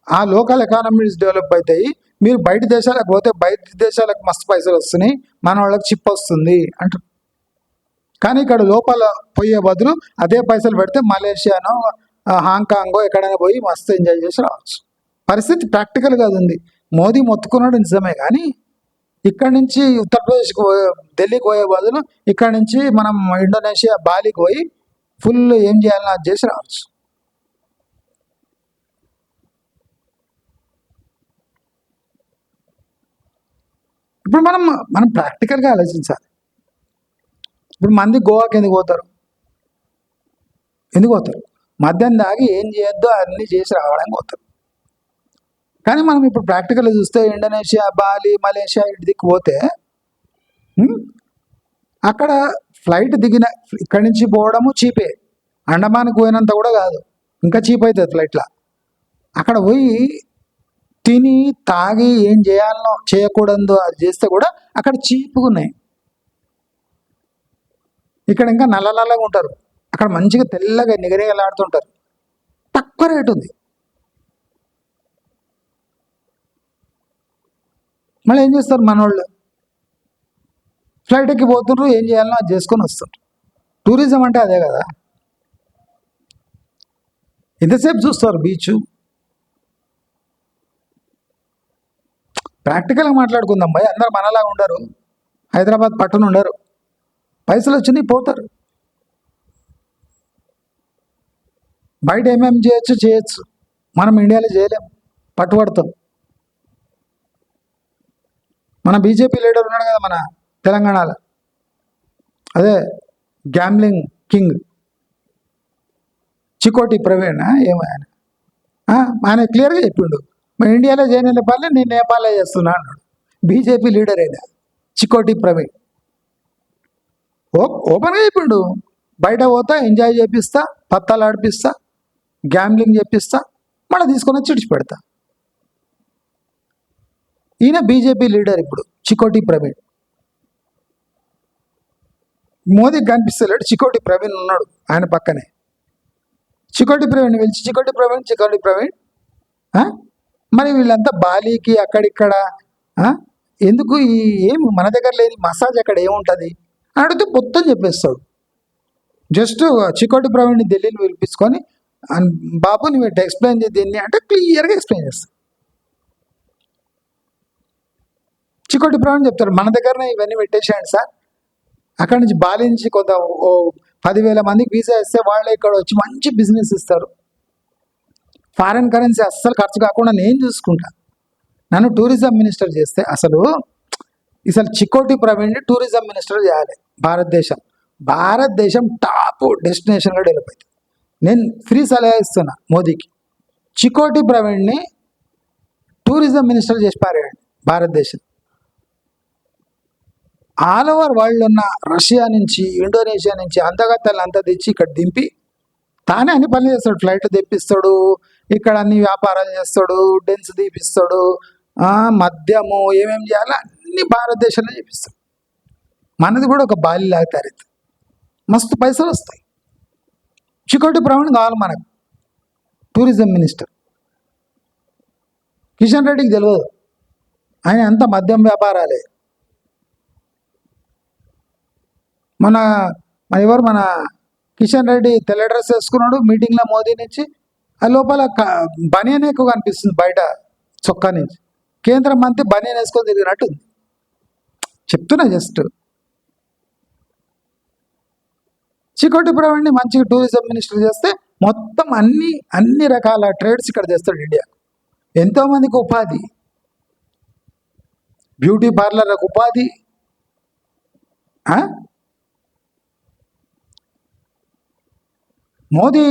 A: ఆ లోకల్ ఎకానమీస్ డెవలప్ అవుతాయి. మీరు బయట దేశాలకు పోతే బయట దేశాలకు మస్తు పైసలు వస్తున్నాయి, మన వాళ్ళకి చిప్ వస్తుంది అంటారు. కానీ ఇక్కడ లోపల పోయే బదులు అదే పైసలు పెడితే మలేషియానో హాంకాంగో ఎక్కడైనా పోయి మస్తు ఎంజాయ్ చేసి రావచ్చు. పరిస్థితి ప్రాక్టికల్గా ఉంది. మోదీ మొత్తుకున్నాడు నిజమే, కానీ ఇక్కడి నుంచి ఉత్తరప్రదేశ్కి ఢిల్లీకి పోయే బదులు ఇక్కడి నుంచి మనం ఇండోనేషియా బాలికి పోయి ఫుల్ ఏం చేయాలని అది చేసి రావచ్చు. ఇప్పుడు మనం ప్రాక్టికల్గా ఆలోచించాలి. ఇప్పుడు మంది గోవాకి ఎందుకు పోతారు? మద్యం దాగి ఏం చేయొద్దో అన్నీ చేసి రావడానికి పోతారు. కానీ మనం ఇప్పుడు ప్రాక్టికల్గా చూస్తే ఇండోనేషియా, బాలి, మలేషియా ఇటు దిక్కు పోతే అక్కడ ఫ్లైట్ దిగిన ఇక్కడి నుంచి పోవడము చీపే, అండమాన్కి పోయినంత కూడా కాదు, ఇంకా చీప్ అవుతుంది ఫ్లైట్లో. అక్కడ పోయి తిని తాగి ఏం చేయాలనో చేయకూడదు అది చేస్తే కూడా అక్కడ చీప్గా ఉన్నాయి. ఇక్కడ ఇంకా నల్లగా ఉంటారు, అక్కడ మంచిగా తెల్లగా నిగనిగలాడుతుంటారు, తక్కువ రేటు ఉంది. మళ్ళీ ఏం చేస్తారు మనోళ్ళు? ఫ్లైట్ ఎక్కి పోతున్నారు, ఏం చేయాలనో అది చేసుకొని వస్తారు. టూరిజం అంటే అదే కదా. ఎంతసేపు చూస్తారు బీచ్? ప్రాక్టికల్గా మాట్లాడుకుందాం భయ్, అందరు మనలాగా ఉండరు, హైదరాబాద్ పట్టున ఉండరు, పైసలు వచ్చినాయి పోతారు. బయట ఏమేమి చేయొచ్చు, మనం ఇండియాలో చేయలేం, పట్టుబడతాం. మన బీజేపీ లీడర్ ఉన్నాడు కదా మన తెలంగాణలో, అదే గ్యామ్లింగ్ కింగ్ చికోటి ప్రవీణ్ ఏమైనా ఆయన క్లియర్గా చెప్పిండు, మేము ఇండియాలో చేయని పనులు నేను నేపాల్లో చేస్తున్నా అన్నాడు. బీజేపీ లీడర్ అయినా చికోటి ప్రవీణ్ ఓపెన్గా చెప్పిండు, బయట పోతా ఎంజాయ్ చేపిస్తా, పత్తాలు ఆడిపిస్తా, గ్యాంబ్లింగ్ చేపిస్తా, మళ్ళీ తీసుకొని వచ్చి విడిచిపెడతా. ఈయన బీజేపీ లీడర్ ఇప్పుడు చికోటి ప్రవీణ్. మోదీకి కనిపిస్తలేడు, చికోటి ప్రవీణ్ ఉన్నాడు ఆయన పక్కనే. చికోటి ప్రవీణ్ పిలిచి చికోటి ప్రవీణ్ మరి వీళ్ళంతా బాలీకి అక్కడిక్కడ ఎందుకు ఈ ఏం మన దగ్గర లేని మసాజ్ అక్కడ ఏముంటుంది అడిగితే మొత్తం చెప్పేస్తాడు. జస్ట్ చికోటి ప్రవీణ్ని ఢిల్లీని పిలిపించుకొని బాబు నువ్వు ఎక్స్ప్లెయిన్ చేసి దీన్ని అంటే క్లియర్గా ఎక్స్ప్లెయిన్ చేస్తాడు. చికోటి ప్రవీణ్ చెప్తాడు, మన దగ్గరనే ఇవన్నీ పెట్టేసేయండి సార్, అక్కడి నుంచి బాలి నుంచి కొంత 10,000 మందికి వీసా ఇస్తే వాళ్ళే ఇక్కడ వచ్చి మంచి బిజినెస్ ఇస్తారు, ఫారెన్ కరెన్సీ అస్సలు ఖర్చు కాకుండా నేను చూసుకుంటా, నన్ను టూరిజం మినిస్టర్ చేస్తే అసలు చికోటి ప్రవీణ్ని టూరిజం మినిస్టర్ చేయాలి. భారతదేశం టాప్ డెస్టినేషన్గా డెవలప్ అవుతుంది. నేను ఫ్రీ సలహా ఇస్తున్నా మోదీకి, చికోటి ప్రవీణ్ని టూరిజం మినిస్టర్ చేసి పారేయండి. భారతదేశం ఆల్ ఓవర్ వరల్డ్ ఉన్న రష్యా నుంచి ఇండోనేషియా నుంచి అందగత్తలు అంతా తెచ్చి ఇక్కడ దింపి తానే అన్ని పనులు చేస్తాడు. ఫ్లైట్ తెప్పిస్తాడు, ఇక్కడ అన్ని వ్యాపారాలు చేస్తాడు, డెన్స్ తీపిస్తాడు, మద్యము ఏమేమి చేయాలో అన్ని భారతదేశంలో చేపిస్తాడు. మనది కూడా ఒక బాలి లాగా తయారైతుంది, మస్తు పైసలు వస్తాయి. చికోటి ప్రవీణ్ కావాలి మనకు టూరిజం మినిస్టర్. కిషన్ రెడ్డికి తెలియదు, ఆయన అంతా మద్యం వ్యాపారాలే. మన కిషన్ రెడ్డి తెల్ల డ్రెస్ వేసుకున్నాడు మీటింగ్లో మోదీ నుంచి, ఆ లోపల బనియన్ ఎక్కువ కనిపిస్తుంది బయట చొక్కా నుంచి. కేంద్ర మంత్రి బనియన్ వేసుకొని తిరిగినట్టు చెప్తున్నా. జస్ట్ చికోటి ప్రవీణ్ని మంచిగా టూరిజం మినిస్టర్ చేస్తే మొత్తం అన్ని రకాల ట్రేడ్స్ ఇక్కడ చేస్తాడు ఇండియా. ఎంతోమందికి ఉపాధి, బ్యూటీ పార్లర్లకు ఉపాధి, మోదీ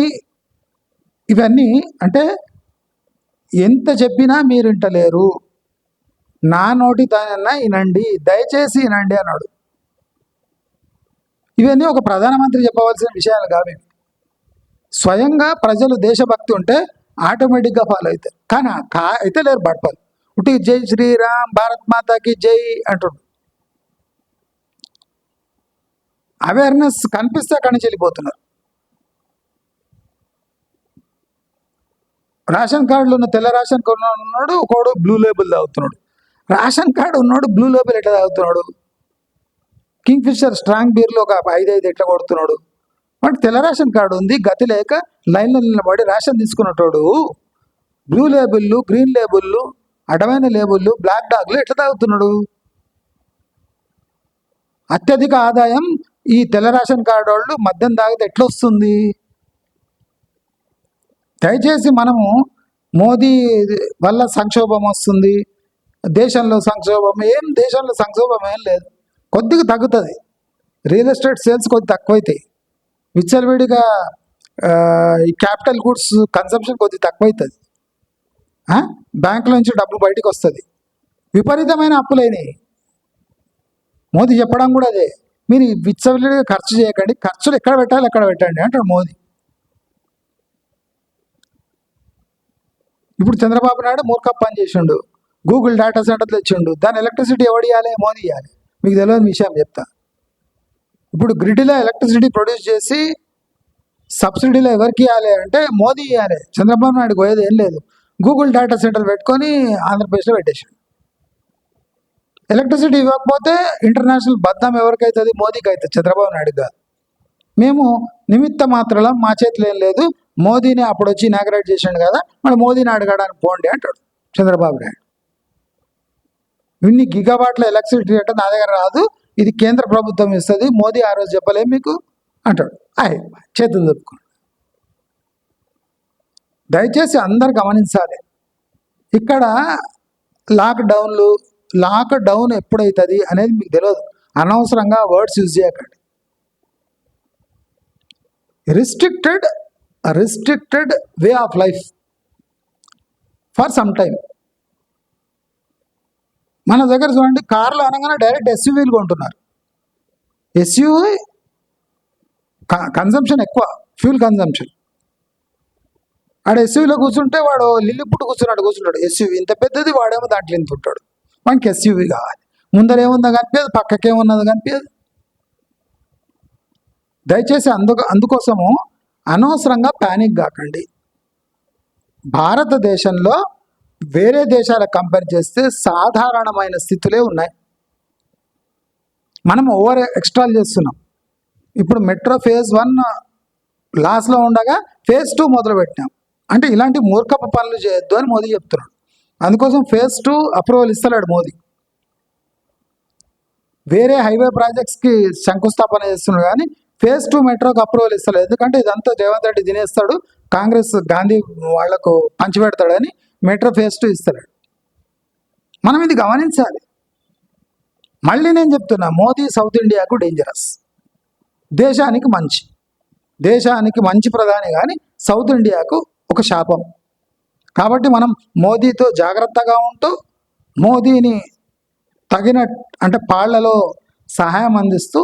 A: ఇవన్నీ అంటే ఎంత చెప్పినా మీరు వింటలేరు, నా నోటి దానన్నా వినండి, దయచేసి వినండి అన్నాడు. ఇవన్నీ ఒక ప్రధానమంత్రి చెప్పవలసిన విషయాలు కావు. స్వయంగా ప్రజలు దేశభక్తి ఉంటే ఆటోమేటిక్గా ఫాలో అవుతారు. కానీ అయితే లేరు బడపలు ఉట్టి జై శ్రీరామ్ భారత్ మాతాకి జై అంటుండు. అవేర్నెస్ కనిపిస్తే అక్కడి నుంచి వెళ్ళిపోతున్నారు. రేషన్ కార్డులో ఉన్న తెల్ల రేషన్ కార్డు ఉన్నాడు, ఒకడు బ్లూ లేబుల్ తాగుతున్నాడు. రేషన్ కార్డు ఉన్నాడు బ్లూ లేబుల్ ఎట్లా తాగుతున్నాడు? కింగ్ ఫిషర్ స్ట్రాంగ్ బీర్లో ఒక 5 ఎట్లా కొడుతున్నాడు? వాటి తెల్ల రేషన్ కార్డు ఉంది, గతి లేక లైన్లో నిలబడి రేషన్ తీసుకున్నటోడు బ్లూ లేబుల్లు, గ్రీన్ లేబుల్లు, అడమైన లేబుల్లు, బ్లాక్ డాగ్లు ఎట్లా తాగుతున్నాడు? అత్యధిక ఆదాయం ఈ తెల్ల రేషన్ కార్డు వాళ్ళు మద్యం తాగితే ఎట్లొస్తుంది? దయచేసి మనము మోదీ వల్ల సంక్షోభం వస్తుంది, దేశంలో సంక్షోభం ఏం లేదు, కొద్దిగా తగ్గుతుంది. రియల్ ఎస్టేట్ సేల్స్ కొద్దిగా తక్కువైతాయి, విచ్చలవిడిగా ఈ క్యాపిటల్ గూడ్స్ కన్సంప్షన్ కొద్దిగా తక్కువవుతుంది, బ్యాంకుల నుంచి డబ్బులు బయటకు వస్తుంది. విపరీతమైన అప్పులైనాయి. మోదీ చెప్పడం కూడా అదే, మీరు విచ్చలవిడిగా ఖర్చు చేయకండి, ఖర్చులు ఎక్కడ పెట్టాలి అక్కడ పెట్టండి అంటాడు మోదీ. ఇప్పుడు చంద్రబాబు నాయుడు మూర్ఖ పని చేసిండు, గూగుల్ డేటా సెంటర్ తెచ్చిండు, దాని ఎలక్ట్రిసిటీ ఎవడు ఇవ్వాలి? మోదీ ఇవ్వాలి. మీకు తెలియని విషయం చెప్తా. ఇప్పుడు గ్రిడ్లో ఎలక్ట్రిసిటీ ప్రొడ్యూస్ చేసి సబ్సిడీలో ఎవరికి ఇవ్వాలి అంటే మోదీ ఇవ్వాలి. చంద్రబాబు నాయుడు పోయేది ఏం లేదు, గూగుల్ డేటా సెంటర్ పెట్టుకొని ఆంధ్రప్రదేశ్లో పెట్టేసాడు. ఎలక్ట్రిసిటీ ఇవ్వకపోతే ఇంటర్నేషనల్ బద్దం ఎవరికైతుంది? మోదీకి అవుతుంది, చంద్రబాబు నాయుడుగా. మేము నిమిత్త మాత్రం, మా చేతిలో ఏం లేదు, మోదీని అప్పుడు వచ్చి ఇనాగ్రేట్ చేసాడు కదా, మళ్ళీ మోదీని అడగడానికి పోండి అంటాడు చంద్రబాబు నాయుడు. ఇన్ని గిగావాట్ల ఎలక్ట్రిసిటీ అంటే నా దగ్గర రాదు, ఇది కేంద్ర ప్రభుత్వం ఇస్తుంది, మోదీ ఆ రోజు చెప్పలే మీకు అంటాడు. చేతులు దొరుకుకోండి. దయచేసి అందరు గమనించాలి, ఇక్కడ లాక్డౌన్ ఎప్పుడవుతుంది అనేది మీకు తెలియదు. అనవసరంగా వర్డ్స్ యూజ్ చేయకండి. Restricted way of life for some time. మన దగ్గర చూడండి, కార్లు అనగానే డైరెక్ట్ ఎస్యూవీలు కొంటున్నారు. ఎస్యూవీ కన్జంప్షన్ ఎక్కువ, ఫ్యూల్ కన్జంప్షన్. ఆడ ఎస్యూవీలో కూర్చుంటే వాడు లిల్లిపుట్టు కూర్చుంటాడు. ఎస్యూవీ ఇంత పెద్దది, వాడేమో దాంట్లో ఇంత ఉంటాడు. వానికి ఎస్యూవీ కావాలి. ముందరేముందో కనిపించదు, పక్కకేమున్నదో కనిపించదు. దయచేసి అందుకోసము అనవసరంగా ప్యానిక్ కాకండి. భారతదేశంలో వేరే దేశాలకు కంపేర్ చేస్తే సాధారణమైన స్థితులే ఉన్నాయి. మనం ఓవర్ ఎక్స్ట్రాల్ చేస్తున్నాం. ఇప్పుడు మెట్రో ఫేజ్ 1 లాస్లో ఉండగా ఫేజ్ 2 మొదలు పెట్టినాం. అంటే ఇలాంటి మూర్ఖపు పనులు చేయొద్దు అని మోదీ చెప్తున్నాడు. అందుకోసం ఫేజ్ 2 అప్రూవల్ ఇస్తలేడు మోదీ. వేరే హైవే ప్రాజెక్ట్స్కి శంకుస్థాపన చేస్తున్నాడు, కానీ ఫేజ్ 2 మెట్రోకి అప్రూవల్ ఇస్తలేదు. ఎందుకంటే ఇదంతా రేవంత్ రెడ్డి తినేస్తాడు, కాంగ్రెస్ గాంధీ వాళ్లకు పంచిపెడతాడని మెట్రో ఫేజ్ 2 ఇస్తలేడు. మనం ఇది గమనించాలి. మళ్ళీ నేను చెప్తున్నా, మోదీ సౌత్ ఇండియాకు డేంజరస్. దేశానికి మంచి ప్రధాని, కానీ సౌత్ ఇండియాకు ఒక శాపం. కాబట్టి మనం మోదీతో జాగ్రత్తగా ఉంటూ, మోదీని అంటే పాళ్లలో సహాయం అందిస్తూ,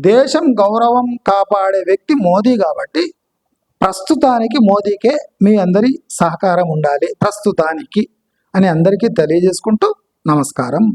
A: దేశం గౌరవం కాపాడే వ్యక్తి మోదీ. కాబట్టి ప్రస్తుతానికి మోదీకే మీ అందరి సహకారం ఉండాలి, ప్రస్తుతానికి అని అందరికీ తెలియజేసుకుంటూ నమస్కారం.